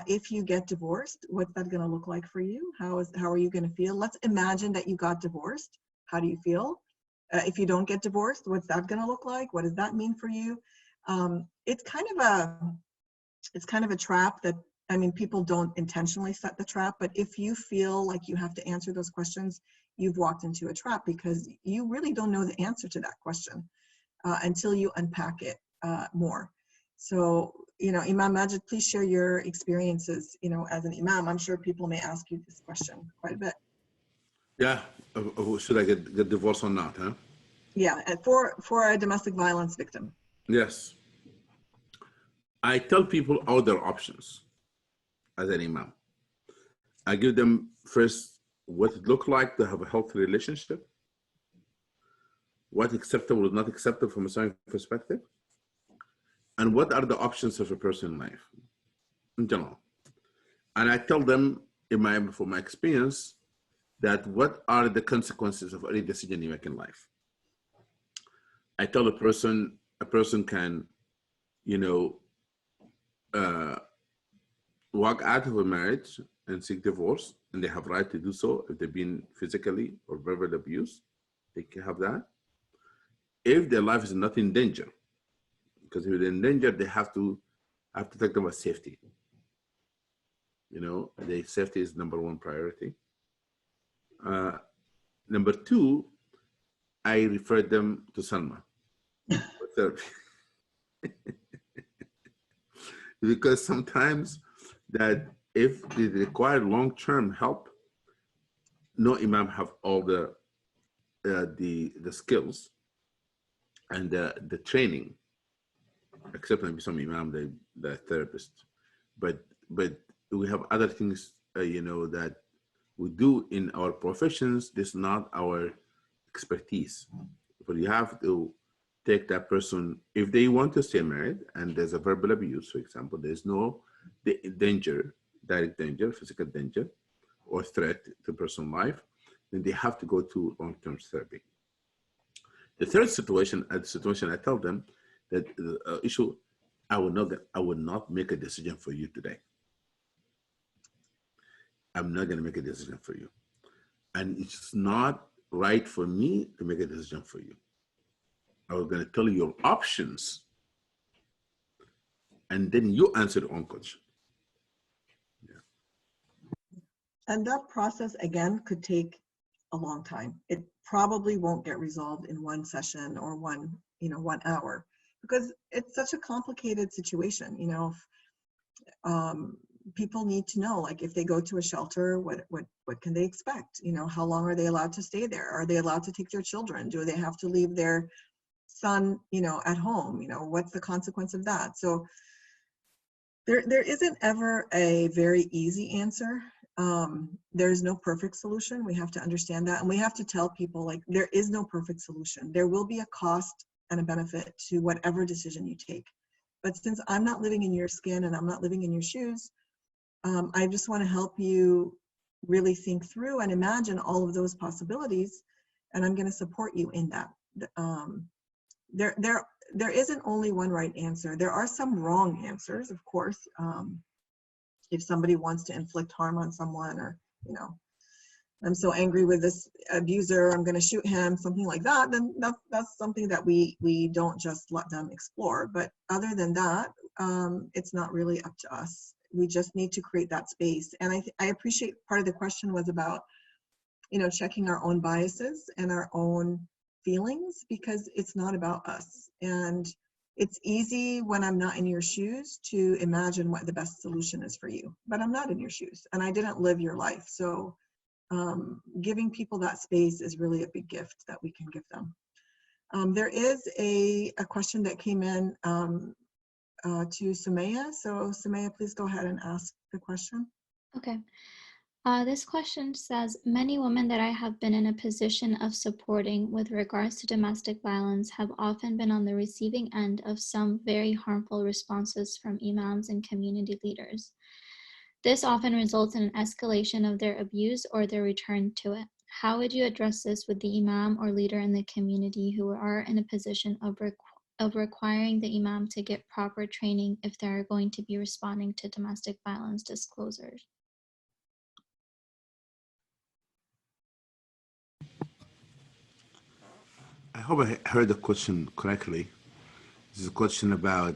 If you get divorced, what's that going to look like for you? How are you going to feel? Let's imagine that you got divorced. How do you feel? If you don't get divorced, what's that going to look like? What does that mean for you? It's kind of a trap that, people don't intentionally set the trap, but if you feel like you have to answer those questions, you've walked into a trap, because you really don't know the answer to that question until you unpack it more. So, Imam Majid, please share your experiences, as an Imam. I'm sure people may ask you this question quite a bit. Yeah, should I get divorced or not, huh? Yeah, and for a domestic violence victim. Yes. I tell people all their options as an Imam. I give them first what it looks like to have a healthy relationship, what acceptable or not acceptable from a Islamic perspective, and what are the options of a person in life in general. And I tell them, from my experience, that what are the consequences of any decision you make in life. I tell a person can, walk out of a marriage and seek divorce, and they have right to do so if they've been physically or verbally abused. They can have that. If their life is not in danger, because if they're in danger, they have to take them as safety. The safety is number one priority. Number two, I refer them to Salma for therapy. Because sometimes that if they require long-term help, no imam have all the skills and the training, except maybe some imam, the therapist. But we have other things, that we do in our professions. This is not our expertise. But you have to take that person, if they want to stay married and there's a verbal abuse, for example, there's no danger, direct danger, physical danger, or threat to personal life, then they have to go to long-term therapy. The third situation, I tell them that the issue, I will not make a decision for you today. I'm not going to make a decision for you. And it's not right for me to make a decision for you. I was going to tell you your options, and then you answer your own question. Yeah. And that process, again, could take a long time. It probably won't get resolved in one session or one hour, because it's such a complicated situation. People need to know, like, if they go to a shelter, what can they expect? How long are they allowed to stay there? Are they allowed to take their children? Do they have to leave their son, at home? What's the consequence of that? So there isn't ever a very easy answer. There's no perfect solution. We have to understand that. And we have to tell people, like, there is no perfect solution. There will be a cost and a benefit to whatever decision you take. But since I'm not living in your skin and I'm not living in your shoes, I just want to help you really think through and imagine all of those possibilities. And I'm going to support you in that. There isn't only one right answer. There are some wrong answers, of course. If somebody wants to inflict harm on someone, or, I'm so angry with this abuser, I'm going to shoot him, something like that, then that's something that we don't just let them explore. But other than that, it's not really up to us. We just need to create that space. And I appreciate part of the question was about, checking our own biases and our own feelings, because it's not about us. And it's easy when I'm not in your shoes to imagine what the best solution is for you, but I'm not in your shoes and I didn't live your life. So giving people that space is really a big gift that we can give them. There is a question that came in to Sumaya. So Sumaya, please go ahead and ask the question. Okay. This question says, many women that I have been in a position of supporting with regards to domestic violence have often been on the receiving end of some very harmful responses from imams and community leaders. This often results in an escalation of their abuse or their return to it. How would you address this with the imam or leader in the community who are in a position of requiring the imam to get proper training if they are going to be responding to domestic violence disclosures? I hope I heard the question correctly. This is a question about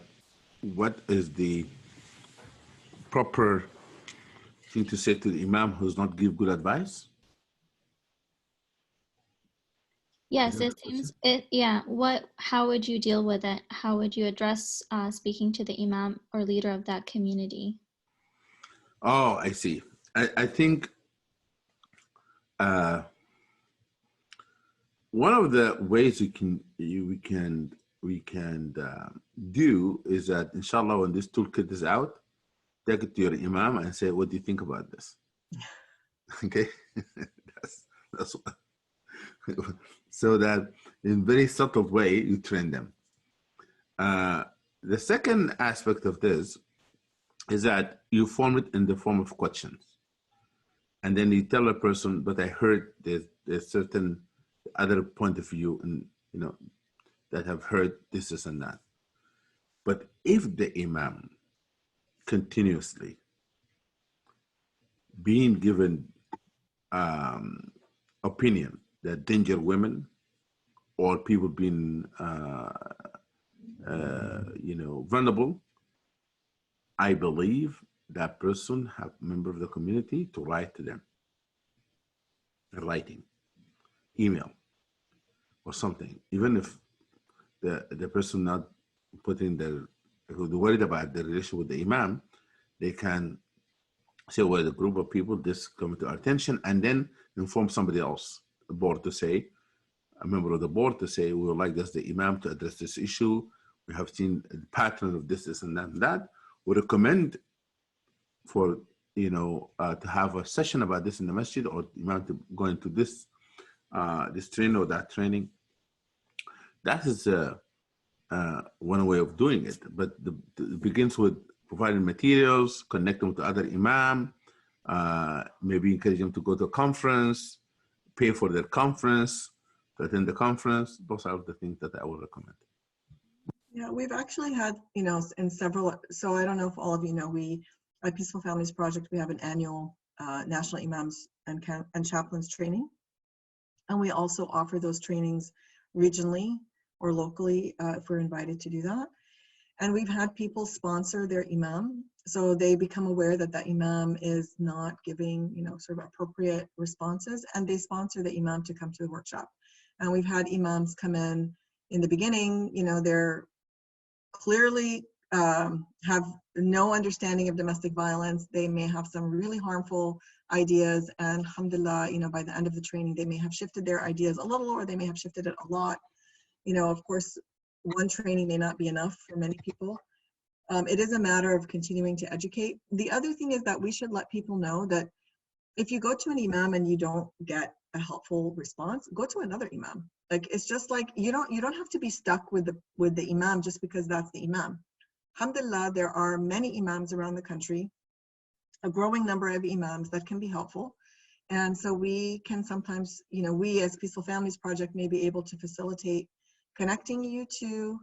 what is the proper thing to say to the imam who's not give good advice? Yes, it seems it. Yeah. How would you deal with it? How would you address speaking to the imam or leader of that community? Oh, I see. I think one of the ways we can do is that, inshallah, when this toolkit is out, take it to your imam and say, what do you think about this? Okay. that's so that in very subtle way you train them. The second aspect of this is that you form it in the form of questions, and then you tell a person, but I heard there's certain other point of view, and that have heard this and that. But if the imam continuously being given opinion that danger women or people being vulnerable, I believe that person have member of the community to write to them, writing, email, or something, even if the person not putting who's worried about the relation with the imam, they can say, well, a group of people, this come to our attention, and then inform somebody else, the board, to say, a member of the board, to say, we would like this, the imam, to address this issue. We have seen a pattern of this, and that, and that. We recommend for, to have a session about this in the masjid, or imam to go into this training or that training. That is one way of doing it, but it begins with providing materials, connect them to other imam, maybe encourage them to go to a conference, pay for their conference, to attend the conference. Those are the things that I would recommend. Yeah, we've actually had, in several, so I don't know if all of you know, at Peaceful Families Project, we have an annual National Imams and Chaplains training. And we also offer those trainings regionally or locally if we're invited to do that. And we've had people sponsor their imam. So they become aware that that imam is not giving, sort of appropriate responses, and they sponsor the imam to come to the workshop. And we've had imams come in the beginning, they're clearly have no understanding of domestic violence. They may have some really harmful ideas, and alhamdulillah, by the end of the training, they may have shifted their ideas a little, or they may have shifted it a lot. Of course, one training may not be enough for many people. It is a matter of continuing to educate. The other thing is that we should let people know that if you go to an imam and you don't get a helpful response, go to another imam. Like, it's just like, you don't have to be stuck with the imam just because that's the imam. Alhamdulillah, there are many imams around the country, a growing number of imams that can be helpful. And so we can sometimes, we as Peaceful Families Project may be able to facilitate connecting you to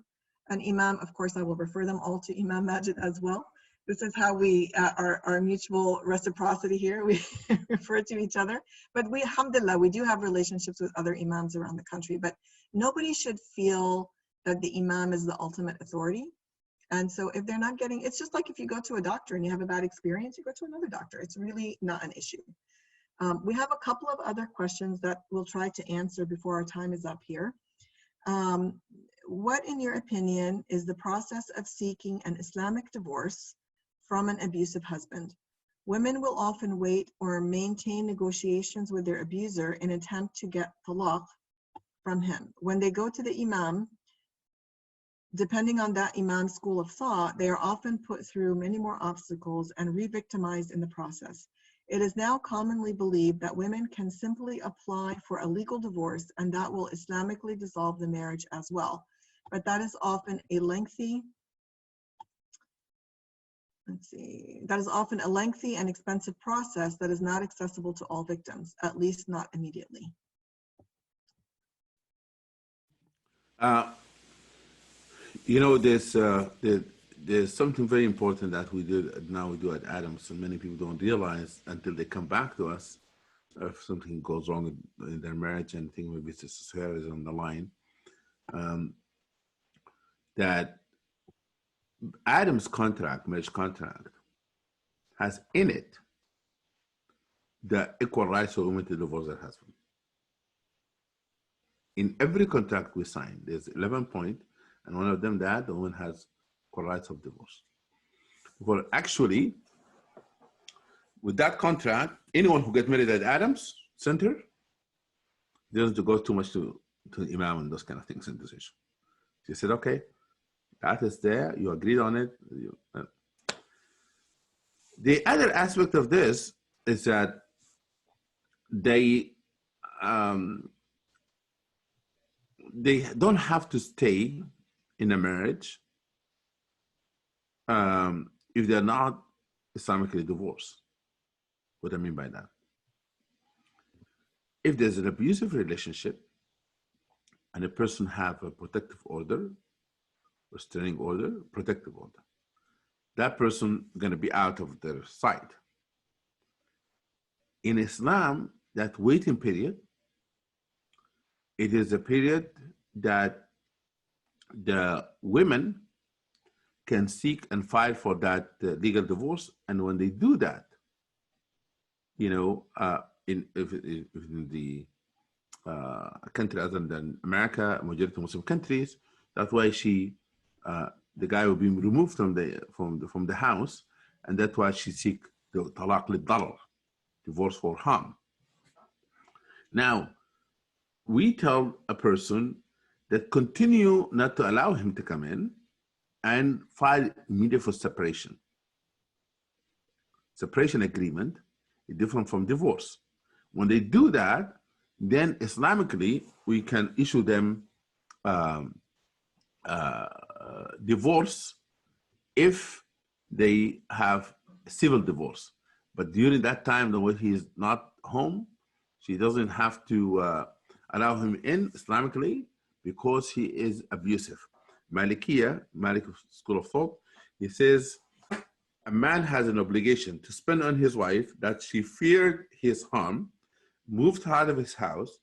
an imam. Of course, I will refer them all to Imam Majid as well. This is how we, our mutual reciprocity here, we refer to each other. But we, alhamdulillah, we do have relationships with other imams around the country, but nobody should feel that the imam is the ultimate authority. And so if they're not getting, it's just like if you go to a doctor and you have a bad experience, you go to another doctor. It's really not an issue. We have a couple of other questions that we'll try to answer before our time is up here. What, in your opinion, is the process of seeking an Islamic divorce from an abusive husband? Women will often wait or maintain negotiations with their abuser in an attempt to get talaq from him. When they go to the imam, depending on that imam's school of thought, they are often put through many more obstacles and re-victimized in the process. It is now commonly believed that women can simply apply for a legal divorce, and that will Islamically dissolve the marriage as well. But that is often a lengthy, that is often a lengthy and expensive process that is not accessible to all victims, at least not immediately. There's something very important that we do at Adams, and many people don't realize until they come back to us if something goes wrong in their marriage and think maybe it's on the line. That Adam's marriage contract, has in it the equal rights of women to divorce their husband. In every contract we sign, there's 11 points, and one of them that the woman has equal rights of divorce. Well, actually, with that contract, anyone who gets married at Adams Center doesn't go too much to the imam and those kind of things in decision. She said, okay, that is there, you agreed on it. The other aspect of this is that they don't have to stay in a marriage if they're not Islamically divorced. What I mean by that? If there's an abusive relationship and a person have a protective order, restraining order, protective order, that person going to be out of their sight. In Islam, that waiting period, it is a period that the women can seek and file for that legal divorce, and when they do that, in the a country other than America, majority Muslim countries. That's why the guy will be removed from the house, and that's why she seek the talaq lid-darar, divorce for harm. Now, we tell a person that continue not to allow him to come in and file immediate for separation. Separation agreement is different from divorce. When they do that, then Islamically, we can issue them divorce if they have civil divorce. But during that time, when he is not home, she doesn't have to allow him in Islamically because he is abusive. Malik school of thought, he says, a man has an obligation to spend on his wife that she feared his harm, moved her out of his house,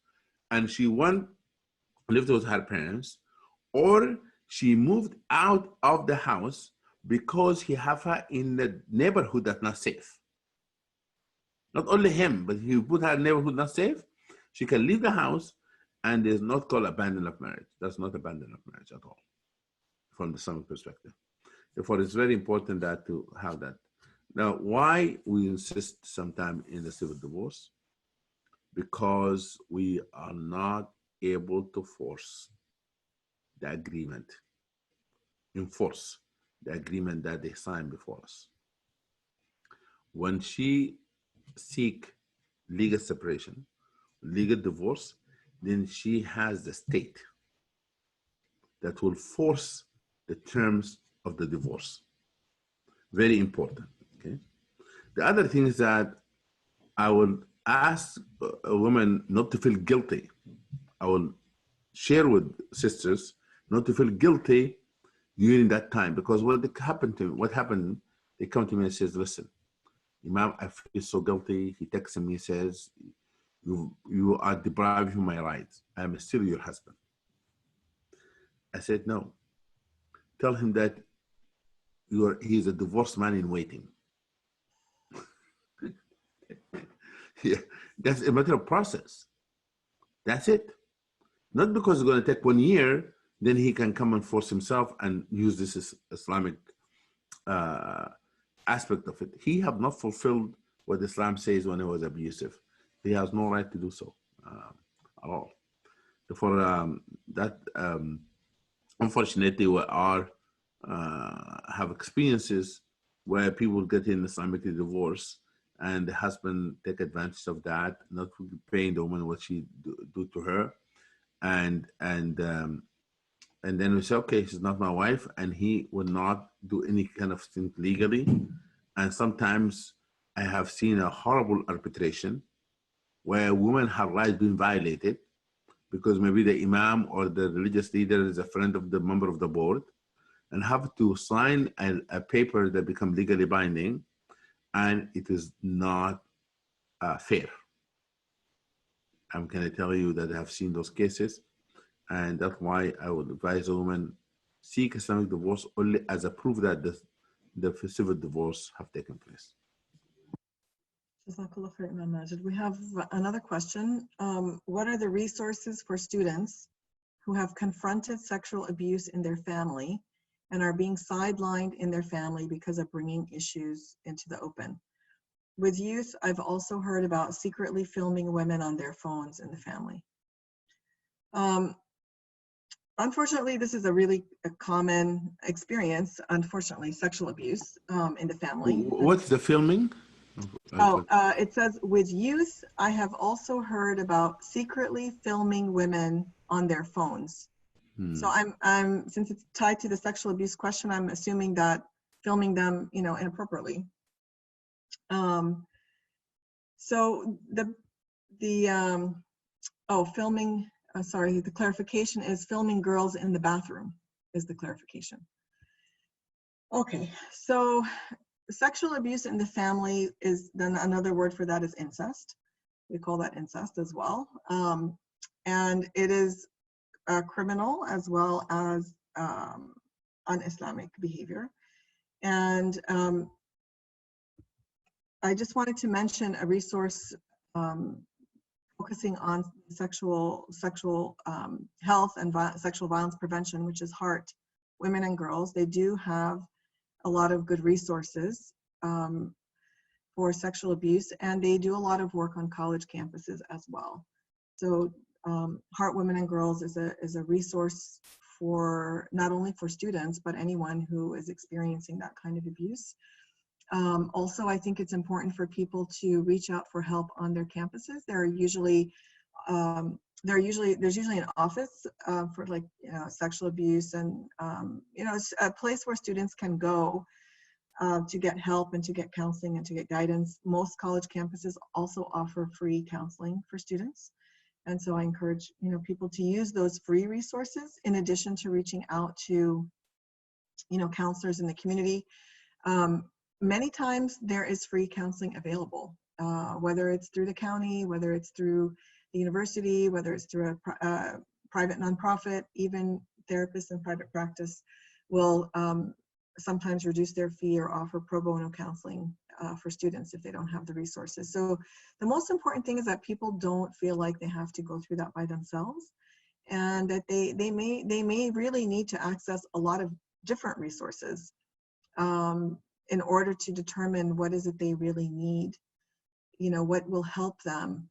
and she lived with her parents, or she moved out of the house because he have her in the neighborhood that's not safe. Not only him, but he put her in the neighborhood not safe, she can leave the house, and it's not called abandonment of marriage. That's not abandonment of marriage at all, from the Islamic perspective. Therefore, it's very important that to have that. Now, why we insist sometimes in the civil divorce? Because we are not able to force the agreement, enforce the agreement that they signed before us. When she seek legal separation, legal divorce, then she has the state that will force the terms of the divorce. Very important, okay? The other thing is that I will ask a woman not to feel guilty. I will share with sisters not to feel guilty during that time, because what happened, they come to me and says, listen, Imam, I feel so guilty. He texts me, says, you are depriving my rights. I am still your husband. I said, no. Tell him that he is a divorced man in waiting. Yeah, that's a matter of process. That's it. Not because it's going to take 1 year, then he can come and force himself and use this Islamic aspect of it. He have not fulfilled what Islam says when he was abusive. He has no right to do so at all. Therefore, unfortunately, we have experiences where people get in Islamically divorce, and the husband take advantage of that, not paying the woman what she do to her, and then we say, okay, she's not my wife, and he will not do any kind of thing legally. And sometimes I have seen a horrible arbitration where women have rights being violated because maybe the imam or the religious leader is a friend of the member of the board, and have to sign a paper that becomes legally binding, and it is not fair. I'm going to tell you that I have seen those cases, and that's why I would advise a woman seek Islamic divorce only as a proof that the civil divorce have taken place. Jazakallah khair, Imam Majid. We have another question. What are the resources for students who have confronted sexual abuse in their family and are being sidelined in their family because of bringing issues into the open? With youth, I've also heard about secretly filming women on their phones in the family. Unfortunately, this is a common experience, unfortunately, sexual abuse in the family. What's the filming? It says, with youth, I have also heard about secretly filming women on their phones. So I'm since it's tied to the sexual abuse question, I'm assuming that filming them, inappropriately. So filming. Sorry, the clarification is filming girls in the bathroom is the clarification. Okay, so sexual abuse in the family is then another word for that is incest. We call that incest as well. And it is criminal as well as un-Islamic behavior. And I just wanted to mention a resource focusing on sexual health and sexual violence prevention, which is HEART, Women and Girls. They do have a lot of good resources for sexual abuse, and they do a lot of work on college campuses as well. So HEART, Women and Girls is a resource for not only for students, but anyone who is experiencing that kind of abuse. Also, I think it's important for people to reach out for help on their campuses. There's usually an office for like sexual abuse, and it's a place where students can go to get help and to get counseling and to get guidance. Most college campuses also offer free counseling for students, and so I encourage people to use those free resources in addition to reaching out to counselors in the community. Many times there is free counseling available, whether it's through the county, whether it's through the university, whether it's through a private nonprofit. Even therapists in private practice will sometimes reduce their fee or offer pro bono counseling for students if they don't have the resources. So the most important thing is that people don't feel like they have to go through that by themselves, and that they may really need to access a lot of different resources in order to determine what is it they really need, what will help them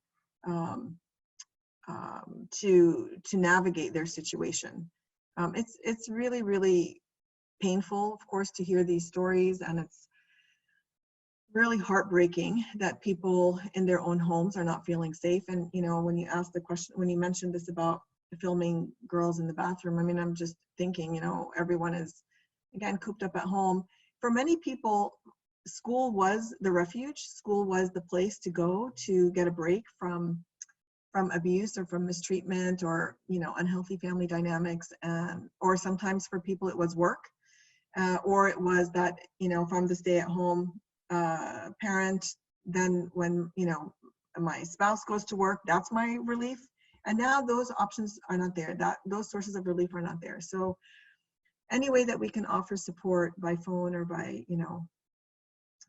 to navigate their situation. It's really, really painful, of course, to hear these stories, and it's really heartbreaking that people in their own homes are not feeling safe. And when you asked the question, when you mentioned this about filming girls in the bathroom, I mean, I'm just thinking, everyone is again cooped up at home. For many people, school was the refuge. School was the place to go to get a break from abuse or from mistreatment or unhealthy family dynamics, or sometimes for people it was work, or it was that if I'm the stay-at-home parent, then when my spouse goes to work, that's my relief. And now those options are not there. Those sources of relief are not there. So any way that we can offer support by phone or by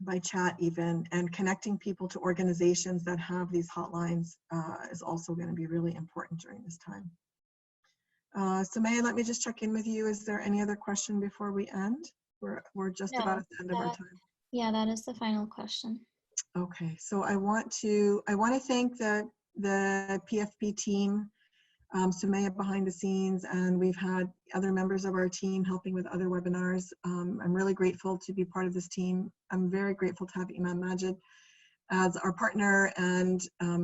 by chat even, and connecting people to organizations that have these hotlines is also going to be really important during this time. Sumaya, let me just check in with you. Is there any other question before we end? We're just about at the end of our time. Yeah, that is the final question. Okay, so I want to thank the PFP team, Sumaya behind the scenes, and we've had other members of our team helping with other webinars. I'm really grateful to be part of this team. I'm very grateful to have Imam Majid as our partner and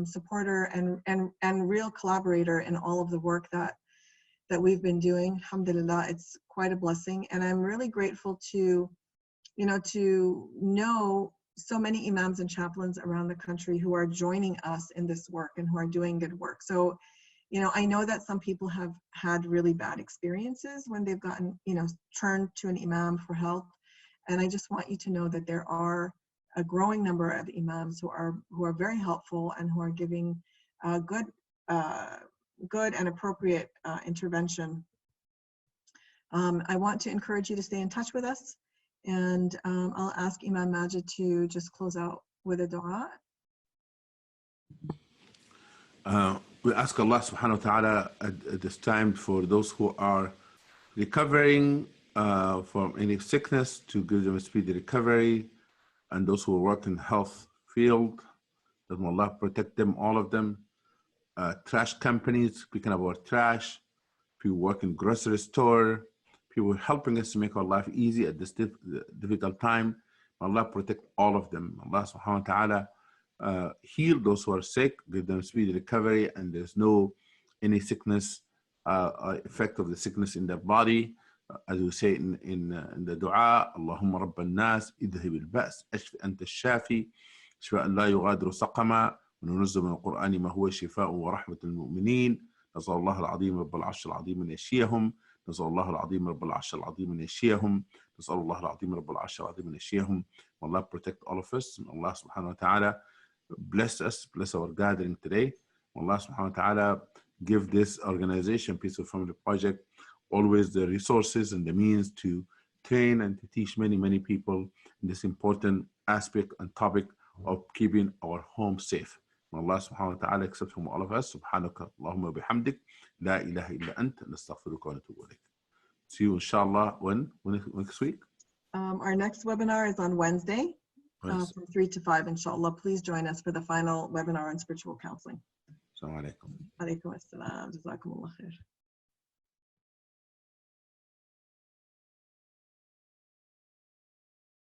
supporter and real collaborator in all of the work that we've been doing. Alhamdulillah, it's quite a blessing, and I'm really grateful to know so many imams and chaplains around the country who are joining us in this work and who are doing good work. So I know that some people have had really bad experiences when they've gotten, turned to an imam for help. And I just want you to know that there are a growing number of imams who are very helpful and who are giving good and appropriate intervention. I want to encourage you to stay in touch with us. And I'll ask Imam Majid to just close out with a dua. We ask Allah subhanahu wa ta'ala at this time for those who are recovering from any sickness to give them a speedy recovery, and those who work in the health field, that Allah protect them, all of them. Trash companies, speaking about trash, people work in grocery store, people helping us to make our life easy at this difficult time. Allah protect all of them. Allah subhanahu wa ta'ala heal those who are sick, give them speedy recovery, and there's no any sickness effect of the sickness in their body. As we say in the dua, Allahumma rabban nas idhhib al-ba's ashfi anta ash-shafi shifaan la yughadiru saqama wa nunazzilu min al-Qur'ani ma huwa shifaa'un wa rahmatun lil-mu'minin. نسأل الله العظيم رب العرش العظيم أن يشفيهم. نسأل الله العظيم رب العرش العظيم أن يشفيهم. نسأل الله العظيم رب العرش العظيم أن يشفيهم. Allah protect all of us, and Allah subhanahu wa ta'ala bless us, bless our gathering today. Allah subhanahu wa ta'ala give this organization, Peaceful Family Project, always the resources and the means to train and to teach many, many people in this important aspect and topic of keeping our home safe. Allah subhanahu wa ta'ala accept from all of us. Subhanaka Allahumma bihamdik. La ilaha illa ant. Nastaghfiruka wa natubu ilayk. See you inshallah when next week? Our next webinar is on Wednesday from 3 to 5, inshallah. Please join us for the final webinar on spiritual counseling. Assalamu alaikum. Alaikum assalam. Jazakumullah khair.